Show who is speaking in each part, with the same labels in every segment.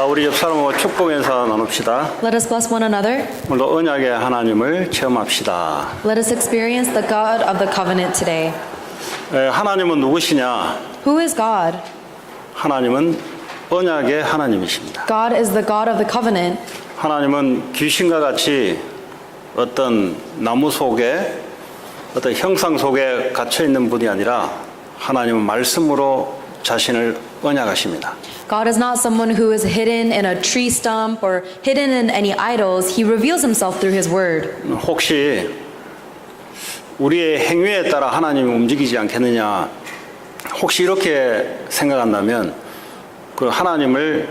Speaker 1: 우리 옆 사람하고 축복해서 나눕시다.
Speaker 2: Let us bless one another.
Speaker 1: 오늘도 언약의 하나님을 체험합시다.
Speaker 2: Let us experience the God of the covenant today.
Speaker 1: 하나님은 누구시냐?
Speaker 2: Who is God?
Speaker 1: 하나님은 언약의 하나님이십니다.
Speaker 2: God is the God of the covenant.
Speaker 1: 하나님은 귀신과 같이 어떤 나무 속에 어떤 형상 속에 갇혀 있는 분이 아니라 하나님은 말씀으로 자신을 언약하십니다.
Speaker 2: God is not someone who is hidden in a tree stump or hidden in any idols. He reveals himself through his word.
Speaker 1: 혹시 우리의 행위에 따라 하나님이 움직이지 않겠느냐? 혹시 이렇게 생각한다면 그 하나님을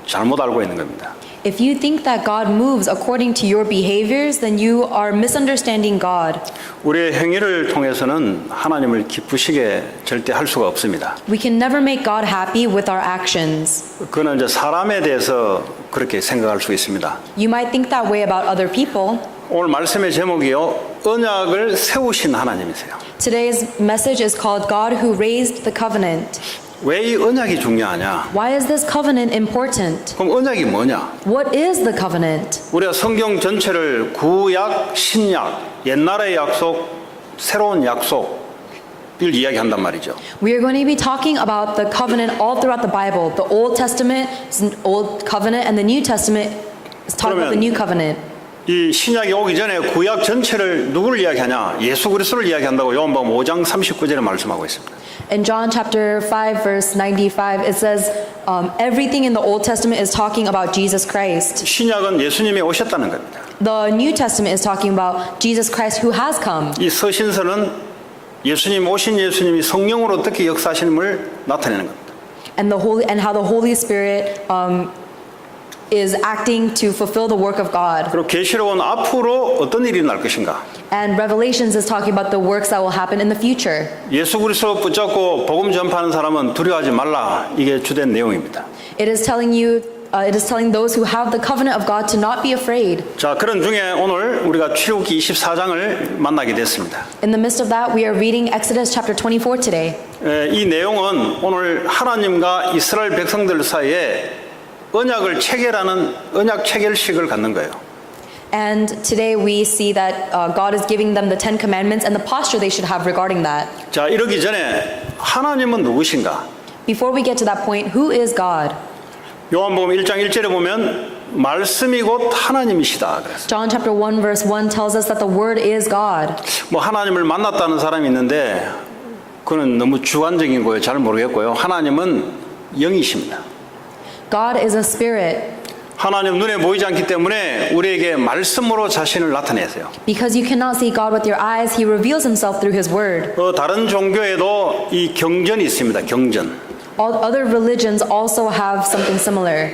Speaker 1: 잘못 알고 있는 겁니다.
Speaker 2: If you think that God moves according to your behaviors, then you are misunderstanding God.
Speaker 1: 우리의 행위를 통해서는 하나님을 기쁘시게 절대 할 수가 없습니다.
Speaker 2: We can never make God happy with our actions.
Speaker 1: 그는 이제 사람에 대해서 그렇게 생각할 수 있습니다.
Speaker 2: You might think that way about other people.
Speaker 1: 오늘 말씀의 제목이요, 언약을 세우신 하나님이세요.
Speaker 2: Today's message is called God who raised the covenant.
Speaker 1: 왜 이 언약이 중요하냐?
Speaker 2: Why is this covenant important?
Speaker 1: 그럼 언약이 뭐냐?
Speaker 2: What is the covenant?
Speaker 1: 우리가 성경 전체를 구약, 신약, 옛날의 약속, 새로운 약속을 이야기한단 말이죠.
Speaker 2: We are going to be talking about the covenant all throughout the Bible. The Old Testament is an Old Covenant, and the New Testament is talking about the New Covenant.
Speaker 1: 이 신약이 오기 전에 구약 전체를 누구를 이야기하냐? 예수 그리스도를 이야기한다고 요한복음 5장 39절에 말씀하고 있습니다.
Speaker 2: In John chapter 5 verse 95 it says everything in the Old Testament is talking about Jesus Christ.
Speaker 1: 신약은 예수님이 오셨다는 겁니다.
Speaker 2: The New Testament is talking about Jesus Christ who has come.
Speaker 1: 이 서신서는 예수님 오신 예수님이 성령으로 어떻게 역사하시는을 나타내는 겁니다.
Speaker 2: And how the Holy Spirit is acting to fulfill the work of God.
Speaker 1: 그리고 계시록은 앞으로 어떤 일이 날 것인가?
Speaker 2: And Revelations is talking about the works that will happen in the future.
Speaker 1: 예수 그리스도 붙잡고 복음 전파하는 사람은 두려워하지 말라. 이게 주된 내용입니다.
Speaker 2: It is telling those who have the covenant of God to not be afraid.
Speaker 1: 자, 그런 중에 오늘 우리가 출애굽기 24장을 만나게 됐습니다.
Speaker 2: In the midst of that, we are reading Exodus chapter 24 today.
Speaker 1: 이 내용은 오늘 하나님과 이스라엘 백성들 사이에 언약을 체결하는 언약 체결식을 갖는 거예요.
Speaker 2: And today we see that God is giving them the Ten Commandments and the posture they should have regarding that.
Speaker 1: 자, 이러기 전에 하나님은 누구신가?
Speaker 2: Before we get to that point, who is God?
Speaker 1: 요한복음 1장 1절에 보면 말씀이 곧 하나님이시다 그랬어요.
Speaker 2: John chapter 1 verse 1 tells us that the Word is God.
Speaker 1: 뭐 하나님을 만났다는 사람이 있는데 그는 너무 주관적인 거예요. 잘 모르겠고요. 하나님은 영이십니다.
Speaker 2: God is a spirit.
Speaker 1: 하나님 눈에 보이지 않기 때문에 우리에게 말씀으로 자신을 나타내세요.
Speaker 2: Because you cannot see God with your eyes, He reveals Himself through His Word.
Speaker 1: 다른 종교에도 이 경전이 있습니다. 경전.
Speaker 2: All other religions also have something similar.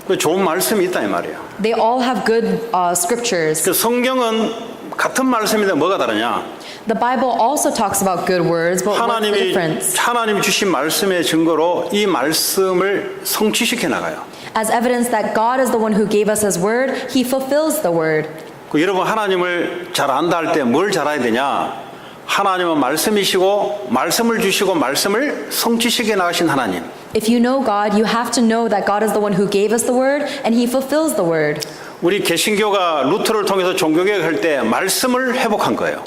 Speaker 1: 그 좋은 말씀이 있다 이 말이에요.
Speaker 2: They all have good scriptures.
Speaker 1: 그 성경은 같은 말씀인데 뭐가 다르냐?
Speaker 2: The Bible also talks about good words, but what's the difference?
Speaker 1: 하나님이 주신 말씀의 증거로 이 말씀을 성취시켜 나가요.
Speaker 2: As evidence that God is the one who gave us His word, He fulfills the word.
Speaker 1: 여러분 하나님을 잘 안다 할 때 뭘 잘 알아야 되냐? 하나님은 말씀이시고 말씀을 주시고 말씀을 성취시켜 나가신 하나님.
Speaker 2: If you know God, you have to know that God is the one who gave us the word and He fulfills the word.
Speaker 1: 우리 개신교가 루터를 통해서 종교개혁할 때 말씀을 회복한 거예요.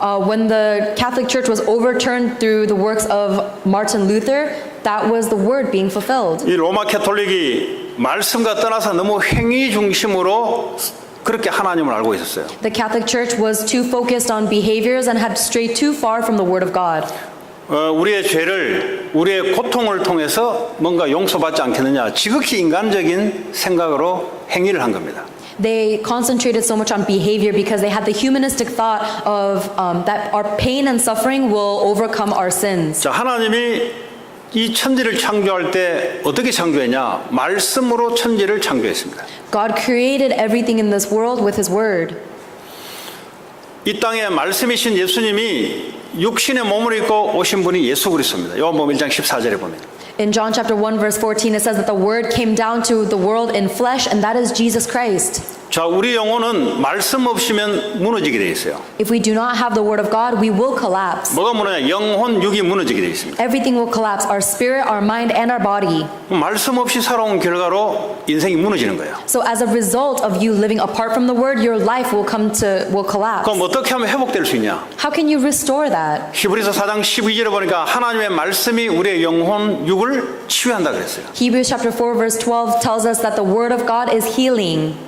Speaker 2: When the Catholic Church was overturned through the works of Martin Luther, that was the word being fulfilled.
Speaker 1: 이 로마 캐톨릭이 말씀과 떠나서 너무 행위 중심으로 그렇게 하나님을 알고 있었어요.
Speaker 2: The Catholic Church was too focused on behaviors and had strayed too far from the word of God.
Speaker 1: 우리의 죄를, 우리의 고통을 통해서 뭔가 용서받지 않겠느냐, 지극히 인간적인 생각으로 행위를 한 겁니다.
Speaker 2: They concentrated so much on behavior because they had the humanistic thought of that our pain and suffering will overcome our sins.
Speaker 1: 자, 하나님이 이 천지를 창조할 때 어떻게 창조했냐? 말씀으로 천지를 창조했습니다.
Speaker 2: God created everything in this world with His word.
Speaker 1: 이 땅에 말씀이신 예수님이 육신의 몸을 입고 오신 분이 예수 그리스도입니다. 요한복음 1장 14절에 보면.
Speaker 2: In John chapter 1 verse 14 it says that the word came down to the world in flesh and that is Jesus Christ.
Speaker 1: 자, 우리 영혼은 말씀 없이면 무너지게 돼 있어요.
Speaker 2: If we do not have the word of God, we will collapse.
Speaker 1: 뭐가 무너냐? 영혼, 육이 무너지게 돼 있습니다.
Speaker 2: Everything will collapse, our spirit, our mind, and our body.
Speaker 1: 말씀 없이 살아온 결과로 인생이 무너지는 거예요.
Speaker 2: So as a result of you living apart from the word, your life will collapse.
Speaker 1: 그럼 어떻게 하면 회복될 수 있냐?
Speaker 2: How can you restore that?
Speaker 1: 히브리서 4장 12절에 보니까 하나님의 말씀이 우리의 영혼, 육을 치유한다 그랬어요.
Speaker 2: Hebrews chapter 4 verse 12 tells us that the word of God is healing.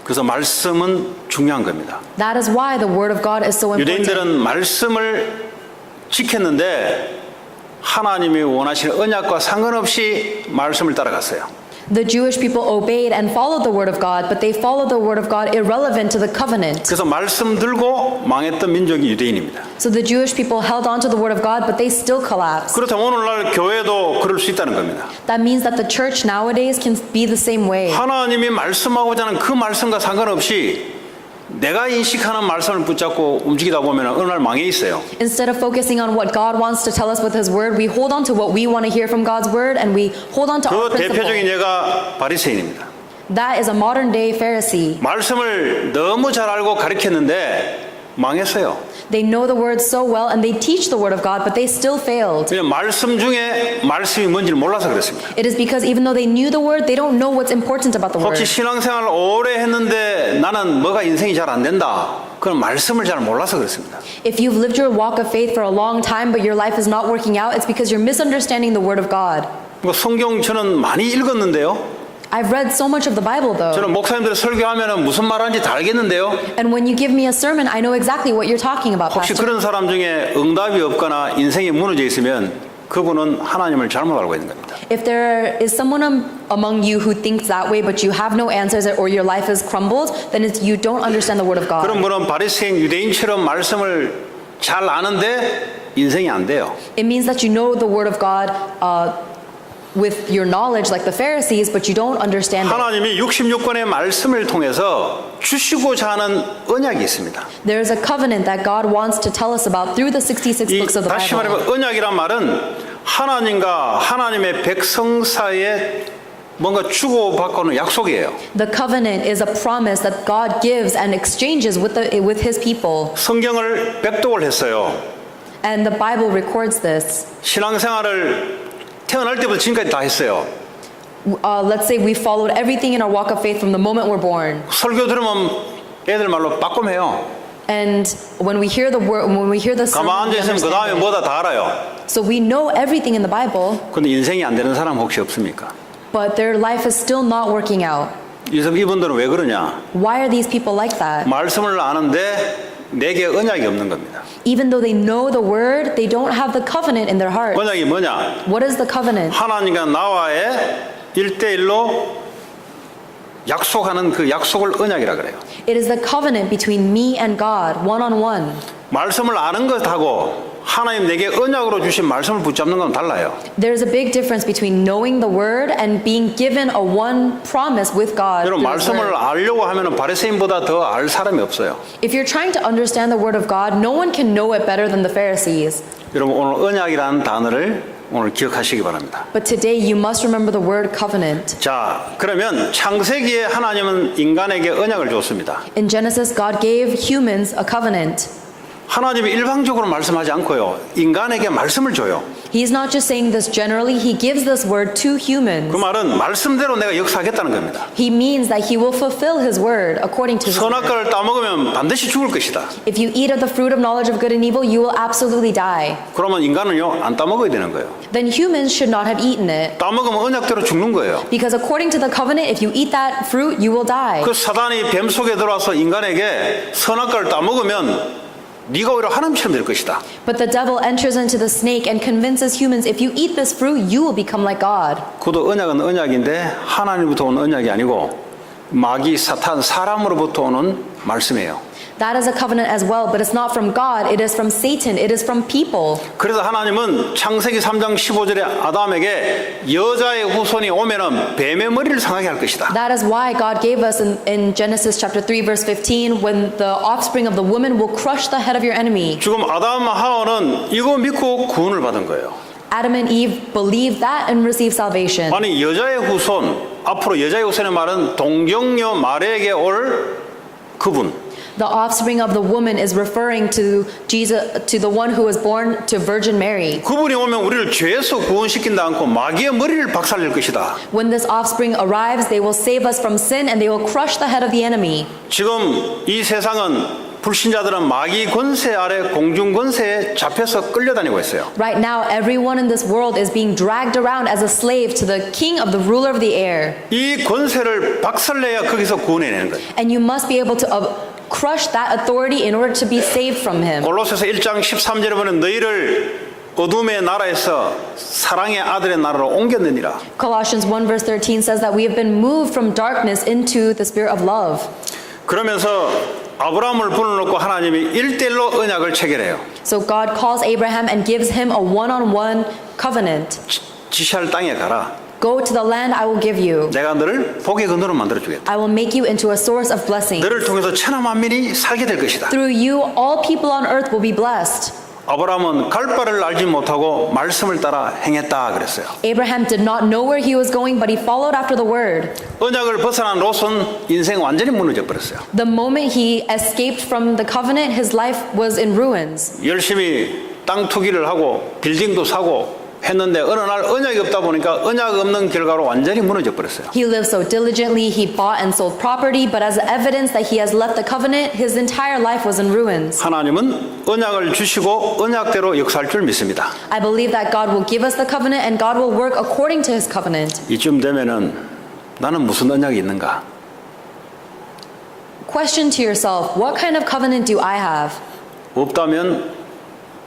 Speaker 1: 그래서 말씀은 중요한 겁니다.
Speaker 2: That is why the word of God is so important.
Speaker 1: 유대인들은 말씀을 지켰는데 하나님이 원하시는 언약과 상관없이 말씀을 따라갔어요.
Speaker 2: The Jewish people obeyed and followed the word of God, but they followed the word of God irrelevant to the covenant.
Speaker 1: 그래서 말씀 들고 망했던 민족이 유대인입니다.
Speaker 2: So the Jewish people held on to the word of God, but they still collapsed.
Speaker 1: 그렇다면 오늘날 교회도 그럴 수 있다는 겁니다.
Speaker 2: That means that the church nowadays can be the same way.
Speaker 1: 하나님이 말씀하고자 하는 그 말씀과 상관없이 내가 인식하는 말씀을 붙잡고 움직이다 보면 어느 날 망해 있어요.
Speaker 2: Instead of focusing on what God wants to tell us with His word, we hold on to what we want to hear from God's word and we hold on to our
Speaker 1: 그 대표적인
Speaker 2: principle.
Speaker 1: 예가 바리새인입니다.
Speaker 2: That is a modern day Pharisee.
Speaker 1: 말씀을 너무 잘 알고 가르쳤는데 망했어요.
Speaker 2: They know the word so well and they teach the word of God, but they still failed.
Speaker 1: 그냥 말씀 중에 말씀이 뭔지를 몰라서 그렇습니다.
Speaker 2: It is because even though they knew the word, they don't know what's important about the
Speaker 1: 혹시
Speaker 2: word.
Speaker 1: 신앙생활을 오래 했는데 나는 뭐가 인생이 잘 안 된다. 그건 말씀을 잘 몰라서 그렇습니다.
Speaker 2: If you've lived your walk of faith for a long time, but your life is not working out, it's because you're misunderstanding the word of God.
Speaker 1: 성경 저는 많이 읽었는데요.
Speaker 2: I've read so much of the Bible though.
Speaker 1: 저는 목사님들 설교하면 무슨 말하는지 다 알겠는데요.
Speaker 2: And when you give me a sermon, I know exactly what you're talking about,
Speaker 1: 혹시
Speaker 2: Pastor.
Speaker 1: 그런 사람 중에 응답이 없거나 인생이 무너져 있으면 그분은 하나님을 잘못 알고 있는 겁니다.
Speaker 2: If there is someone among you who thinks that way, but you have no answers or your life is crumbled, then you don't understand the word of
Speaker 1: 그런
Speaker 2: God.
Speaker 1: 분은 바리새인 유대인처럼 말씀을 잘 아는데 인생이 안 돼요.
Speaker 2: It means that you know the word of God with your knowledge like the Pharisees, but you don't understand it.
Speaker 1: 하나님이 66권의 말씀을 통해서 주시고자 하는 언약이 있습니다.
Speaker 2: There is a covenant that God wants to tell us about through the 66
Speaker 1: 이
Speaker 2: books of the
Speaker 1: 다시
Speaker 2: Bible.
Speaker 1: 말하면 언약이란 말은 하나님과 하나님의 백성 사이에 뭔가 주고받고는 약속이에요.
Speaker 2: The covenant is a promise that God gives and exchanges with His people.
Speaker 1: 성경을 백독을 했어요.
Speaker 2: And the Bible records this.
Speaker 1: 신앙생활을 태어날 때부터 지금까지 다 했어요.
Speaker 2: Let's say we followed everything in our walk of faith from the moment we're born.
Speaker 1: 설교 들으면 애들 말로 빠꼼해요.
Speaker 2: And when we hear the word, when we hear the sermon,
Speaker 1: 가만
Speaker 2: we
Speaker 1: 앉아 있으면 그 다음에
Speaker 2: understand it.
Speaker 1: 뭐다 다 알아요.
Speaker 2: So we know everything in the Bible,
Speaker 1: 근데 인생이 안 되는 사람 혹시 없습니까?
Speaker 2: but their life is still not working out.
Speaker 1: 이분들은 왜 그러냐?
Speaker 2: Why are these people like that?
Speaker 1: 말씀을 아는데 내게 언약이 없는 겁니다.
Speaker 2: Even though they know the word, they don't have the covenant in their heart.
Speaker 1: 언약이 뭐냐?
Speaker 2: What is the covenant?
Speaker 1: 하나님과 나와의 1대1로 약속하는 그 약속을 언약이라 그래요.
Speaker 2: It is the covenant between me and God, one-on-one.
Speaker 1: 말씀을 아는 것하고 하나님 내게 언약으로 주신 말씀을 붙잡는 건 달라요.
Speaker 2: There's a big difference between knowing the word and being given a one promise with God.
Speaker 1: 여러분
Speaker 2: through His
Speaker 1: 말씀을
Speaker 2: word.
Speaker 1: 알려고 하면 바리새인보다 더 알 사람이 없어요.
Speaker 2: If you're trying to understand the word of God, no one can know it better than the Pharisees.
Speaker 1: 여러분 오늘 언약이라는 단어를 오늘 기억하시기 바랍니다.
Speaker 2: But today you must remember the word covenant.
Speaker 1: 자, 그러면 창세기에 하나님은 인간에게 언약을 줬습니다.
Speaker 2: In Genesis, God gave humans a covenant.
Speaker 1: 하나님이 일방적으로 말씀하지 않고요. 인간에게 말씀을 줘요.
Speaker 2: He's not just saying this generally, He gives this word to humans.
Speaker 1: 그 말은 말씀대로 내가 역사하겠다는 겁니다.
Speaker 2: He means that He will fulfill His word according to His word.
Speaker 1: 선악과를 따먹으면 반드시 죽을 것이다.
Speaker 2: If you eat of the fruit of knowledge of good and evil, you will absolutely die.
Speaker 1: 그러면 인간은요, 안 따먹어야 되는 거예요.
Speaker 2: Then humans should not have eaten it.
Speaker 1: 따먹으면 언약대로 죽는 거예요.
Speaker 2: Because according to the covenant, if you eat that fruit, you will die.
Speaker 1: 그 사단이 뱀 속에 들어와서 인간에게 선악과를 따먹으면 네가 오히려 하나님처럼 될 것이다.
Speaker 2: But the devil enters into the snake and convinces humans, if you eat this fruit, you will become like God.
Speaker 1: 그도 언약은 언약인데 하나님부터 오는 언약이 아니고 마귀 사탄 사람으로부터 오는 말씀이에요.
Speaker 2: That is a covenant as well, but it's not from God, it is from Satan, it is from people.
Speaker 1: 그래서 하나님은 창세기 3장 15절에 아담에게 여자의 후손이 오면은 뱀의 머리를 상하게 할 것이다.
Speaker 2: That is why God gave us in Genesis chapter 3 verse 15, when the offspring of the woman will crush the head of your enemy.
Speaker 1: 지금 아담과 하와는 이거 믿고 구원을 받은 거예요.
Speaker 2: Adam and Eve believed that and received salvation.
Speaker 1: 아니 여자의 후손, 앞으로 여자의 후손의 말은 동정녀 마리아에게 올 그분.
Speaker 2: The offspring of the woman is referring to Jesus, to the one who was born to Virgin Mary.
Speaker 1: 그분이 오면 우리를 죄에서 구원시킨다 않고 마귀의 머리를 박살낼 것이다.
Speaker 2: When this offspring arrives, they will save us from sin and they will crush the head of the enemy.
Speaker 1: 지금 이 세상은 불신자들은 마귀 권세 아래 공중 권세에 잡혀서 끌려다니고 있어요.
Speaker 2: Right now, everyone in this world is being dragged around as a slave to the king of the ruler of the air.
Speaker 1: 이 권세를 박살내야 거기서 구원해내는 거예요.
Speaker 2: And you must be able to crush that authority in order to be saved from him.
Speaker 1: 골로새서 1장 13절에 보면 너희를 어둠의 나라에서 사랑의 아들의 나라로 옮겼느니라.
Speaker 2: Colossians 1 verse 13 says that we have been moved from darkness into the spirit of love.
Speaker 1: 그러면서 아브라함을 불러놓고 하나님이 1대1로 언약을 체결해요.
Speaker 2: So God calls Abraham and gives him a one-on-one covenant.
Speaker 1: 지시할 땅에 가라.
Speaker 2: Go to the land I will give you.
Speaker 1: 내가 너를 복의 근원으로 만들어주겠다.
Speaker 2: I will make you into a source of blessing.
Speaker 1: 너를 통해서 천하 만민이 살게 될 것이다.
Speaker 2: Through you, all people on earth will be blessed.
Speaker 1: 아브라함은 갈 바를 알지 못하고 말씀을 따라 행했다 그랬어요.
Speaker 2: Abraham did not know where he was going, but he followed after the word.
Speaker 1: 언약을 벗어난 롯은 인생 완전히 무너져 버렸어요.
Speaker 2: The moment he escaped from the covenant, his life was in ruins.
Speaker 1: 열심히 땅 투기를 하고 빌딩도 사고 했는데 어느 날 언약이 없다 보니까 언약 없는 결과로 완전히 무너져 버렸어요.
Speaker 2: He lived so diligently, he bought and sold property, but as evidence that he has left the covenant, his entire life was in ruins.
Speaker 1: 하나님은 언약을 주시고 언약대로 역사할 줄 믿습니다.
Speaker 2: I believe that God will give us the covenant and God will work according to his covenant.
Speaker 1: 이쯤 되면은 나는 무슨 언약이 있는가?
Speaker 2: Question to yourself, what kind of covenant do I have?
Speaker 1: 없다면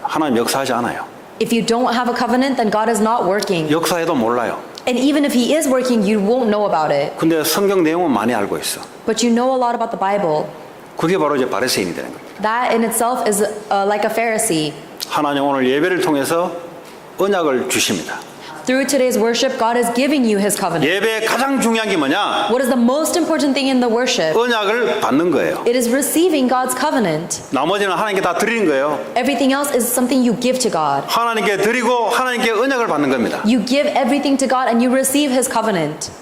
Speaker 1: 하나님 역사하지 않아요.
Speaker 2: If you don't have a covenant, then God is not working.
Speaker 1: 역사해도 몰라요.
Speaker 2: And even if he is working, you won't know about it.
Speaker 1: 근데 성경 내용은 많이 알고 있어.
Speaker 2: But you know a lot about the Bible.
Speaker 1: 그게 바로 이제 바리새인이 되는 겁니다.
Speaker 2: That in itself is like a Pharisee.
Speaker 1: 하나님 오늘 예배를 통해서 언약을 주십니다.
Speaker 2: Through today's worship, God is giving you his covenant.
Speaker 1: 예배의 가장 중요한 게 뭐냐?
Speaker 2: What is the most important thing in the worship?
Speaker 1: 언약을 받는 거예요.
Speaker 2: It is receiving God's covenant.
Speaker 1: 나머지는 하나님께 다 드리는 거예요.
Speaker 2: Everything else is something you give to God.
Speaker 1: 하나님께 드리고 하나님께 언약을 받는 겁니다.
Speaker 2: You give everything to God and you receive his covenant.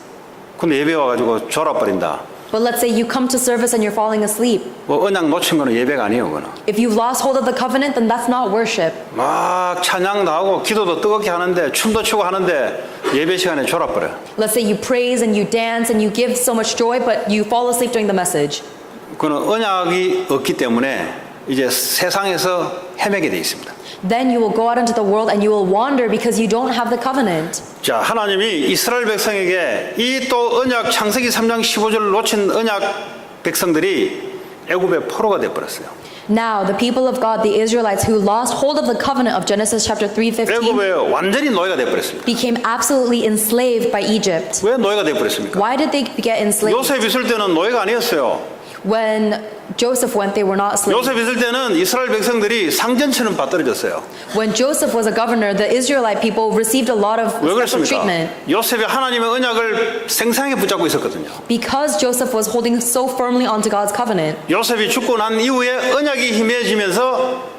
Speaker 1: 근데 예배 와가지고 졸아버린다.
Speaker 2: But let's say you come to service and you're falling asleep.
Speaker 1: 뭐 언약 놓친 거는 예배가 아니에요, 그거는.
Speaker 2: If you've lost hold of the covenant, then that's not worship.
Speaker 1: 막 찬양도 하고 기도도 뜨겁게 하는데 춤도 추고 하는데 예배 시간에 졸아버려.
Speaker 2: Let's say you praise and you dance and you give so much joy, but you fall asleep during the message.
Speaker 1: 그거는 언약이 없기 때문에 이제 세상에서 헤매게 돼 있습니다.
Speaker 2: Then you will go out into the world and you will wander because you don't have the covenant.
Speaker 1: 자, 하나님이 이스라엘 백성에게 이 또 언약 창세기 3장 15절을 놓친 언약 백성들이 애굽의 포로가 돼 버렸어요.
Speaker 2: Now, the people of God, the Israelites who lost hold of the covenant of Genesis chapter 3:15,
Speaker 1: 애굽에 완전히 노예가 돼 버렸습니다.
Speaker 2: became absolutely enslaved by Egypt.
Speaker 1: 왜 노예가 돼 버렸습니까?
Speaker 2: Why did they get enslaved?
Speaker 1: 요셉 있을 때는 노예가 아니었어요.
Speaker 2: When Joseph went, they were not slaves.
Speaker 1: 요셉 있을 때는 이스라엘 백성들이 상전처럼 받들어졌어요.
Speaker 2: When Joseph was a governor, the Israelite people received a lot of
Speaker 1: 왜
Speaker 2: special
Speaker 1: 그렇습니까?
Speaker 2: treatment
Speaker 1: 요셉이 하나님의 언약을 생생하게 붙잡고 있었거든요.
Speaker 2: because Joseph was holding so firmly onto God's covenant.
Speaker 1: 요셉이 죽고 난 이후에 언약이 희미해지면서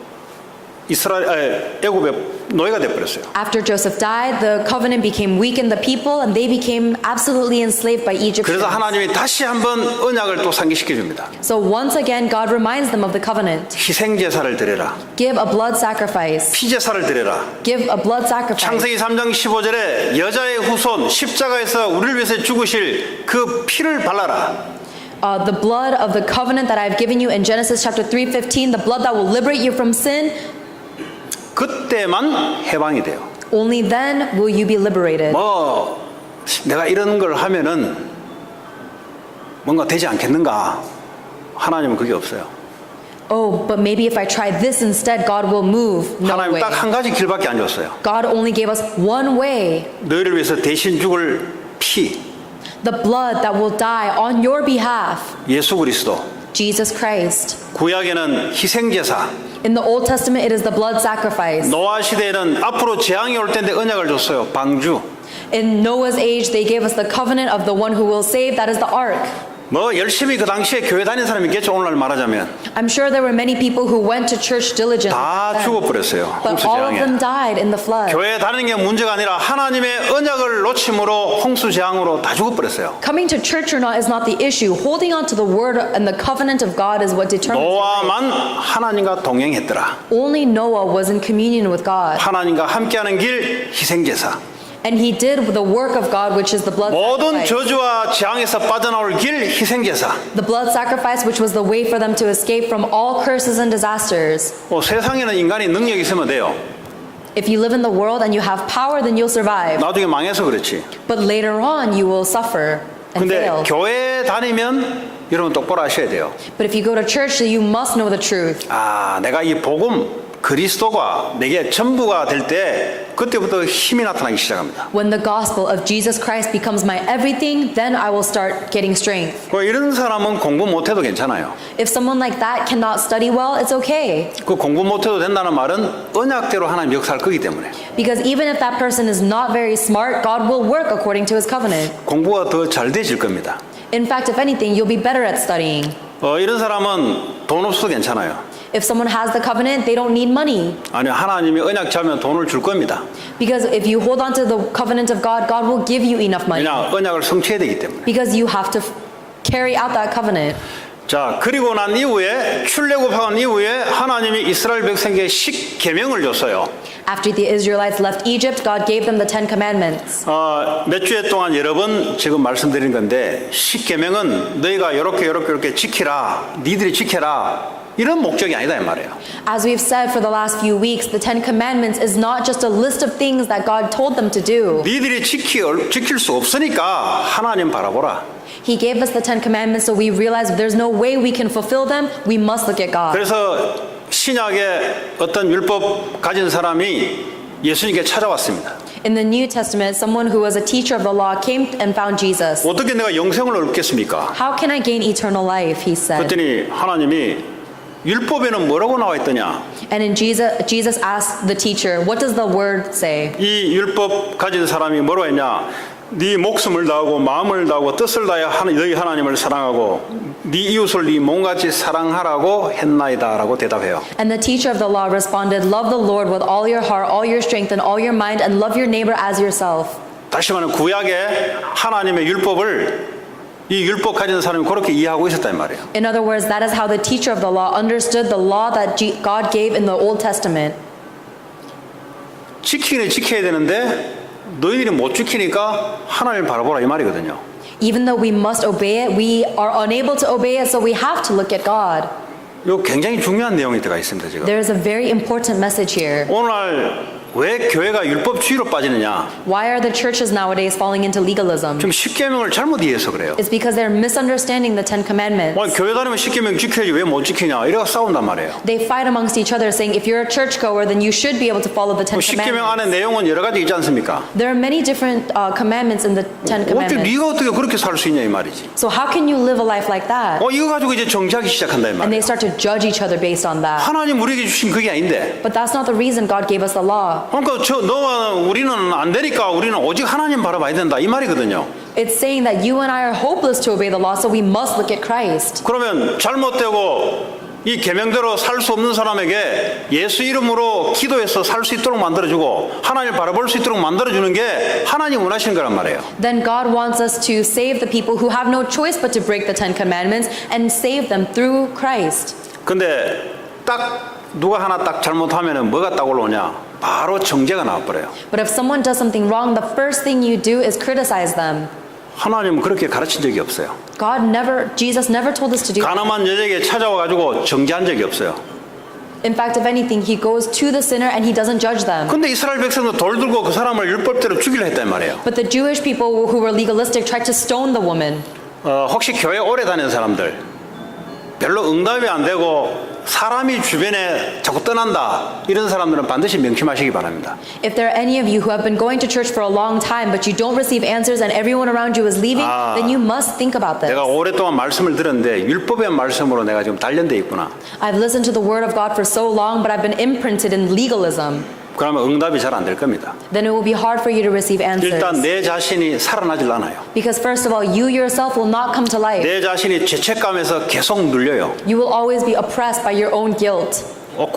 Speaker 1: 애굽의 노예가 돼버렸어요.
Speaker 2: After Joseph died, the covenant became weak in the people and they became absolutely enslaved by Egyptians.
Speaker 1: 그래서 하나님이 다시 한번 언약을 또 상기시켜 줍니다.
Speaker 2: So once again, God reminds them of the covenant.
Speaker 1: 희생 제사를 드려라.
Speaker 2: Give a blood sacrifice.
Speaker 1: 피 제사를 드려라.
Speaker 2: Give a blood sacrifice.
Speaker 1: 창세기 3장 15절에 여자의 후손 십자가에서 우리를 위해서 죽으실 그 피를 발라라.
Speaker 2: The blood of the covenant that I've given you in Genesis chapter 3:15, the blood that will liberate you from sin,
Speaker 1: 그때만 해방이 돼요.
Speaker 2: only then will you be liberated.
Speaker 1: 뭐 내가 이런 걸 하면은 뭔가 되지 않겠는가? 하나님은 그게 없어요.
Speaker 2: Oh, but maybe if I try this instead, God will move. No
Speaker 1: 하나님
Speaker 2: way.
Speaker 1: 딱 한 가지 길밖에 안 줬어요.
Speaker 2: God only gave us one way.
Speaker 1: 너희를 위해서 대신 죽을 피,
Speaker 2: The blood that will die on your behalf.
Speaker 1: 예수 그리스도.
Speaker 2: Jesus Christ.
Speaker 1: 구약에는 희생 제사.
Speaker 2: In the Old Testament, it is the blood sacrifice.
Speaker 1: 노아 시대에는 앞으로 재앙이 올 텐데 언약을 줬어요. 방주.
Speaker 2: In Noah's age, they gave us the covenant of the one who will save. That is the ark.
Speaker 1: 뭐 열심히 그 당시에 교회 다닌 사람이 있겠죠. 오늘날 말하자면
Speaker 2: I'm sure there were many people who went to church diligently.
Speaker 1: 다
Speaker 2: then,
Speaker 1: 죽어버렸어요.
Speaker 2: but all of
Speaker 1: 홍수재앙에.
Speaker 2: them died in the flood.
Speaker 1: 교회 다니는 게 문제가 아니라 하나님의 언약을 놓침으로 홍수재앙으로 다 죽어버렸어요.
Speaker 2: Coming to church or not is not the issue. Holding on to the word and the covenant of God is what determines your life.
Speaker 1: 노아만 하나님과 동행했더라.
Speaker 2: Only Noah was in communion with God.
Speaker 1: 하나님과 함께하는 길 희생제사.
Speaker 2: And he did the work of God, which is the blood
Speaker 1: 모든
Speaker 2: sacrifice.
Speaker 1: 저주와 재앙에서 빠져나올 길 희생제사.
Speaker 2: The blood sacrifice, which was the way for them to escape from all curses and disasters.
Speaker 1: 세상에는 인간이 능력이 있으면 돼요.
Speaker 2: If you live in the world and you have power, then you'll survive.
Speaker 1: 나중에 망해서 그렇지.
Speaker 2: But later on, you will suffer and
Speaker 1: 근데
Speaker 2: fail.
Speaker 1: 교회 다니면 여러분 똑바로 하셔야 돼요.
Speaker 2: But if you go to church, you must know the truth.
Speaker 1: 내가 이 복음 그리스도가 내게 전부가 될 때 그때부터 힘이 나타나기 시작합니다.
Speaker 2: When the gospel of Jesus Christ becomes my everything, then I will start getting strength.
Speaker 1: 이런 사람은 공부 못해도 괜찮아요.
Speaker 2: If someone like that cannot study well, it's okay.
Speaker 1: 그 공부 못해도 된다는 말은 언약대로 하나님 역사할 거기 때문에
Speaker 2: Because even if that person is not very smart, God will work according to his covenant.
Speaker 1: 공부가 더 잘 되질 겁니다.
Speaker 2: In fact, if anything, you'll be better at studying.
Speaker 1: 이런 사람은 돈 없어도 괜찮아요.
Speaker 2: If someone has the covenant, they don't need money.
Speaker 1: 아니 하나님이 언약 잡으면 돈을 줄 겁니다.
Speaker 2: Because if you hold on to the covenant of God, God will give you enough money.
Speaker 1: 왜냐 언약을 성취해야 되기 때문에.
Speaker 2: Because you have to carry out that covenant.
Speaker 1: 자 그리고 난 이후에 출애굽한 이후에 하나님이 이스라엘 백성에게 십계명을 줬어요.
Speaker 2: After the Israelites left Egypt, God gave them the Ten Commandments.
Speaker 1: 몇 주에 동안 여러 번 지금 말씀드린 건데 십계명은 너희가 이렇게 지키라, 니들이 지켜라 이런 목적이 아니다 이 말이에요.
Speaker 2: As we've said for the last few weeks, the Ten Commandments is not just a list of things that God told them to do.
Speaker 1: 니들이 지킬 수 없으니까 하나님 바라보라.
Speaker 2: He gave us the Ten Commandments so we realize there's no way we can fulfill them. We must look at God.
Speaker 1: 그래서 신약에 어떤 율법 가진 사람이 예수님께 찾아왔습니다.
Speaker 2: In the New Testament, someone who was a teacher of the law came and found Jesus.
Speaker 1: 어떻게 내가 영생을 얻겠습니까?
Speaker 2: How can I gain eternal life? He said.
Speaker 1: 그랬더니 하나님이 율법에는 뭐라고 나와 있더냐?
Speaker 2: And in Jesus asked the teacher, what does the word say?
Speaker 1: 이 율법 가진 사람이 뭐라고 했냐? 네 목숨을 다하고 마음을 다하고 뜻을 다하여 너희 하나님을 사랑하고 네 이웃을 네 몸같이 사랑하라고 했나이다라고 대답해요.
Speaker 2: And the teacher of the law responded, love the Lord with all your heart, all your strength, and all your mind, and love your neighbor as yourself.
Speaker 1: 다시 말하면 구약에 하나님의 율법을 이 율법 가진 사람이 그렇게 이해하고 있었단 말이에요.
Speaker 2: In other words, that is how the teacher of the law understood the law that God gave in the Old Testament.
Speaker 1: 지키긴 지켜야 되는데 너희들이 못 지키니까 하나님을 바라보라 이 말이거든요.
Speaker 2: Even though we must obey it, we are unable to obey it, so we have to look at God.
Speaker 1: 이거 굉장히 중요한 내용이 들어가 있습니다 지금.
Speaker 2: There is a very important message here.
Speaker 1: 오늘 왜 교회가 율법주의로 빠지느냐?
Speaker 2: Why are the churches nowadays falling into legalism?
Speaker 1: 지금 십계명을 잘못 이해해서 그래요.
Speaker 2: It's because they're misunderstanding the Ten Commandments.
Speaker 1: 교회 다니면 십계명 지켜야지 왜 못 지키냐? 이래가 싸운단 말이에요.
Speaker 2: They fight amongst each other saying if you're a churchgoer then you should be able to follow the Ten
Speaker 1: 십계명
Speaker 2: Commandments.
Speaker 1: 안에 내용은 여러 가지 있지 않습니까?
Speaker 2: There are many different commandments in the Ten
Speaker 1: 어떻게
Speaker 2: Commandments.
Speaker 1: 네가 어떻게 그렇게 살 수 있냐 이 말이지.
Speaker 2: So how can you live a life like that?
Speaker 1: 이거 가지고 이제 정지하기 시작한다 이
Speaker 2: And they
Speaker 1: 말이에요.
Speaker 2: start to judge each other based on that.
Speaker 1: 하나님 우리에게 주신 그게 아닌데.
Speaker 2: But that's not the reason God gave us the law.
Speaker 1: 그러니까 너와 우리는 안 되니까 우리는 오직 하나님 바라봐야 된다 이 말이거든요.
Speaker 2: It's saying that you and I are hopeless to obey the law, so we must look at Christ.
Speaker 1: 그러면 잘못되고 이 계명대로 살 수 없는 사람에게 예수 이름으로 기도해서 살 수 있도록 만들어주고 하나님을 바라볼 수 있도록 만들어주는 게 하나님 원하시는 거란 말이에요.
Speaker 2: Then God wants us to save the people who have no choice but to break the Ten Commandments and save them through Christ.
Speaker 1: 근데 딱 누가 하나 딱 잘못하면은 뭐가 딱 올라오냐? 바로 정죄가 나와버려요.
Speaker 2: But if someone does something wrong, the first thing you do is criticize them.
Speaker 1: 하나님은 그렇게 가르친 적이 없어요.
Speaker 2: Jesus never told us to do that.
Speaker 1: 가늠한 여자에게 찾아와가지고 정죄한 적이 없어요.
Speaker 2: In fact, if anything, he goes to the sinner and he doesn't judge them.
Speaker 1: 근데 이스라엘 백성도 돌 들고 그 사람을 율법대로 죽이려 했단 말이에요.
Speaker 2: But the Jewish people who were legalistic tried to stone the woman.
Speaker 1: 혹시 교회 오래 다니는 사람들 별로 응답이 안 되고 사람이 주변에 자꾸 떠난다 이런 사람들은 반드시 명심하시기 바랍니다.
Speaker 2: If there are any of you who have been going to church for a long time but you don't receive answers and everyone around you is leaving, then you must think about this.
Speaker 1: 내가 오랫동안 말씀을 들었는데 율법의 말씀으로 내가 지금 단련돼 있구나.
Speaker 2: I've listened to the word of God for so long, but I've been imprinted in legalism.
Speaker 1: 그러면 응답이 잘 안 될 겁니다.
Speaker 2: then it will be hard for you to receive
Speaker 1: 일단
Speaker 2: answers.
Speaker 1: 내 자신이 살아나질 않아요.
Speaker 2: Because first of all, you yourself will not come to life.
Speaker 1: 내 자신이 죄책감에서 계속 눌려요.
Speaker 2: You will always be oppressed by your own guilt.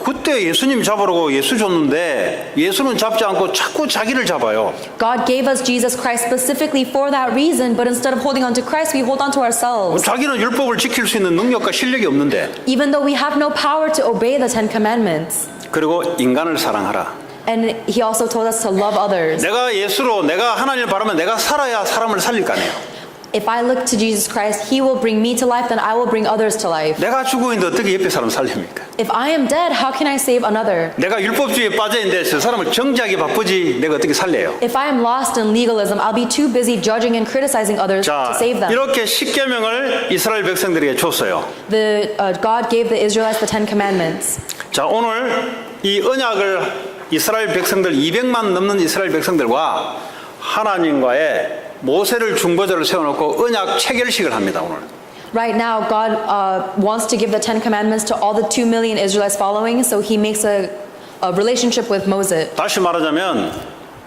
Speaker 1: 그때 예수님 잡으라고 예수 줬는데 예수는 잡지 않고 자꾸 자기를 잡아요.
Speaker 2: God gave us Jesus Christ specifically for that reason, but instead of holding on to Christ, we hold on to ourselves.
Speaker 1: 자기는 율법을 지킬 수 있는 능력과 실력이 없는데.
Speaker 2: Even though we have no power to obey the Ten Commandments.
Speaker 1: 그리고 인간을 사랑하라.
Speaker 2: And he also told us to love others.
Speaker 1: 내가 예수로 내가 하나님을 바라면 내가 살아야 사람을 살릴 거 아니에요.
Speaker 2: If I look to Jesus Christ, he will bring me to life, then I will bring others to life.
Speaker 1: 내가 죽어 있는데 어떻게 옆에 사람 살립니까?
Speaker 2: If I am dead, how can I save another?
Speaker 1: 내가 율법주의에 빠져 있는데 저 사람을 정지하기 바쁘지 내가 어떻게 살려요?
Speaker 2: If I am lost in legalism, I'll be too busy judging and criticizing others to
Speaker 1: 자,
Speaker 2: save them.
Speaker 1: 이렇게 십계명을 이스라엘 백성들에게 줬어요.
Speaker 2: God gave the Israelites the Ten Commandments.
Speaker 1: 자, 오늘 이 언약을 이스라엘 백성들 200만 넘는 이스라엘 백성들과 하나님과의 모세를 중보자를 세워놓고 언약 체결식을 합니다. 오늘.
Speaker 2: Right now, God wants to give the Ten Commandments to all the 2 million Israelites following, so he makes a relationship with Moses.
Speaker 1: 다시 말하자면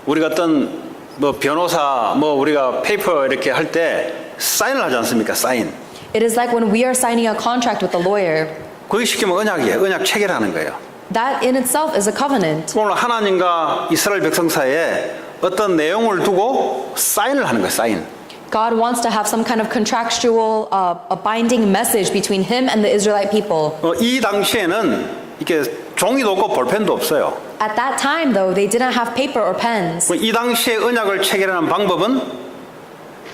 Speaker 1: 우리가 어떤 뭐 변호사 뭐 우리가 페이퍼 이렇게 할 때 사인을 하지 않습니까? 사인.
Speaker 2: It is like when we are signing a contract with the lawyer.
Speaker 1: 그게 시키면 언약이에요. 언약 체결하는 거예요.
Speaker 2: That in itself is a covenant.
Speaker 1: 오늘 하나님과 이스라엘 백성 사이에 어떤 내용을 두고 사인을 하는 거예요. 사인.
Speaker 2: God wants to have some kind of contractual, a binding message between him and the Israelite people.
Speaker 1: 이 당시에는 이렇게 종이도 없고 볼펜도 없어요.
Speaker 2: At that time, though, they didn't have paper or pens.
Speaker 1: 이 당시에 언약을 체결하는 방법은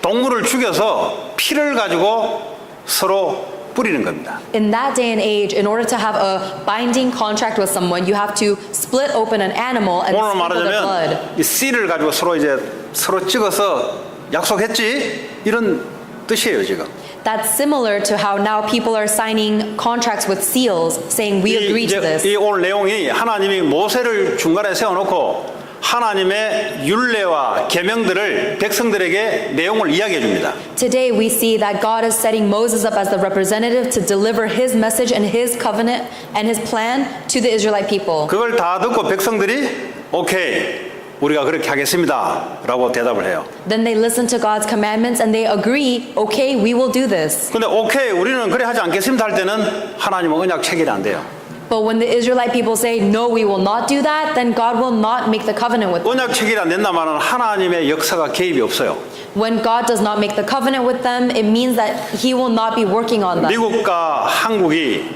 Speaker 1: 동물을 죽여서 피를 가지고 서로 뿌리는 겁니다.
Speaker 2: In that day and age, in order to have a binding contract with someone, you have to split open an animal and
Speaker 1: 오늘
Speaker 2: sprinkle their blood.
Speaker 1: 말하자면 이 씨를 가지고 서로 이제 서로 찍어서 약속했지 이런 뜻이에요 지금.
Speaker 2: That's similar to how now people are signing contracts with seals, saying we agree to this.
Speaker 1: 이 오늘 내용이 하나님이 모세를 중간에 세워놓고 하나님의 율례와 계명들을 백성들에게 내용을 이야기해 줍니다.
Speaker 2: Today we see that God is setting Moses up as the representative to deliver his message and his covenant and his plan to the Israelite people.
Speaker 1: 그걸 다 듣고 백성들이 오케이 우리가 그렇게 하겠습니다 라고 대답을 해요.
Speaker 2: Then they listen to God's commandments and they agree, okay, we will do this.
Speaker 1: 근데 오케이 우리는 그래 하지 않겠습니다 할 때는 하나님은 언약 체결이 안 돼요.
Speaker 2: But when the Israelite people say, no, we will not do that, then God will not make the covenant with them.
Speaker 1: 언약 체결이 안 된다면 하나님의 역사가 개입이 없어요.
Speaker 2: When God does not make the covenant with them, it means that he will not be working on them.
Speaker 1: 미국과 한국이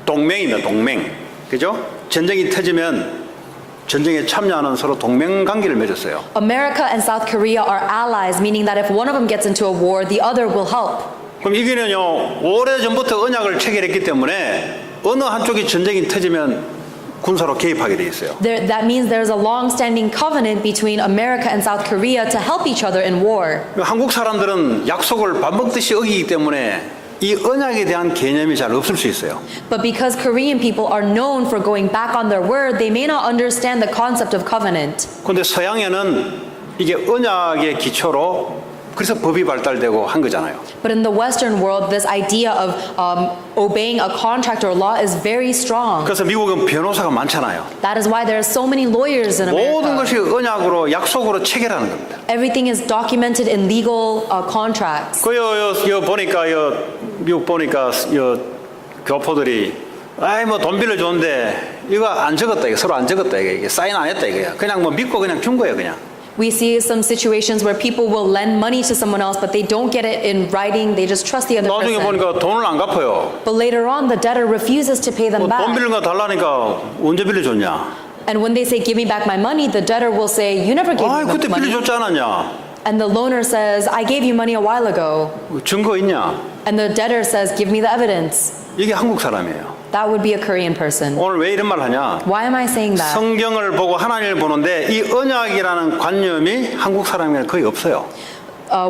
Speaker 1: 동맹입니다. 동맹. 그죠? 전쟁이 터지면 전쟁에 참여하는 서로 동맹 관계를 맺었어요.
Speaker 2: America and South Korea are allies, meaning that if one of them gets into a war, the other will help.
Speaker 1: 그럼 이게는요 오래전부터 언약을 체결했기 때문에 어느 한쪽이 전쟁이 터지면 군사로 개입하게 돼 있어요.
Speaker 2: That means there's a long-standing covenant between America and South Korea to help each other in war.
Speaker 1: 한국 사람들은 약속을 밥 먹듯이 어기기 때문에 이 언약에 대한 개념이 잘 없을 수 있어요.
Speaker 2: But because Korean people are known for going back on their word, they may not understand the concept of covenant.
Speaker 1: 그런데 서양에는 이게 언약의 기초로 그래서 법이 발달되고 한 거잖아요.
Speaker 2: But in the Western world, this idea of obeying a contract or law is very strong.
Speaker 1: 그래서 미국은 변호사가 많잖아요.
Speaker 2: That is why there are so many lawyers in
Speaker 1: 모든
Speaker 2: America.
Speaker 1: 것이 언약으로 약속으로 체결하는 겁니다.
Speaker 2: Everything is documented in legal contracts.
Speaker 1: 요 보니까 미국 보니까 교포들이 아이 뭐 돈 빌려줬는데 이거 안 적었다 이게 서로 안 적었다 이게 사인 안 했다 이거야. 그냥 뭐 믿고 그냥 준 거예요 그냥.
Speaker 2: We see some situations where people will lend money to someone else, but they don't get it in writing. They just trust the other
Speaker 1: 나중에
Speaker 2: person.
Speaker 1: 보니까 돈을 안 갚아요.
Speaker 2: But later on, the debtor refuses to pay them
Speaker 1: 돈
Speaker 2: back.
Speaker 1: 빌린 거 달라니까 언제 빌려줬냐?
Speaker 2: And when they say, give me back my money, the debtor will say, you never gave
Speaker 1: 아
Speaker 2: me
Speaker 1: 그때
Speaker 2: money.
Speaker 1: 빌려줬지 않았냐?
Speaker 2: And the loaner says, I gave you money a while ago.
Speaker 1: 증거 있냐?
Speaker 2: And the debtor says, give me the evidence.
Speaker 1: 이게 한국 사람이에요.
Speaker 2: That would be a Korean person.
Speaker 1: 오늘 왜 이런 말 하냐?
Speaker 2: Why am I saying that?
Speaker 1: 성경을 보고 하나님을 보는데 이 언약이라는 관념이 한국 사람에는 거의 없어요.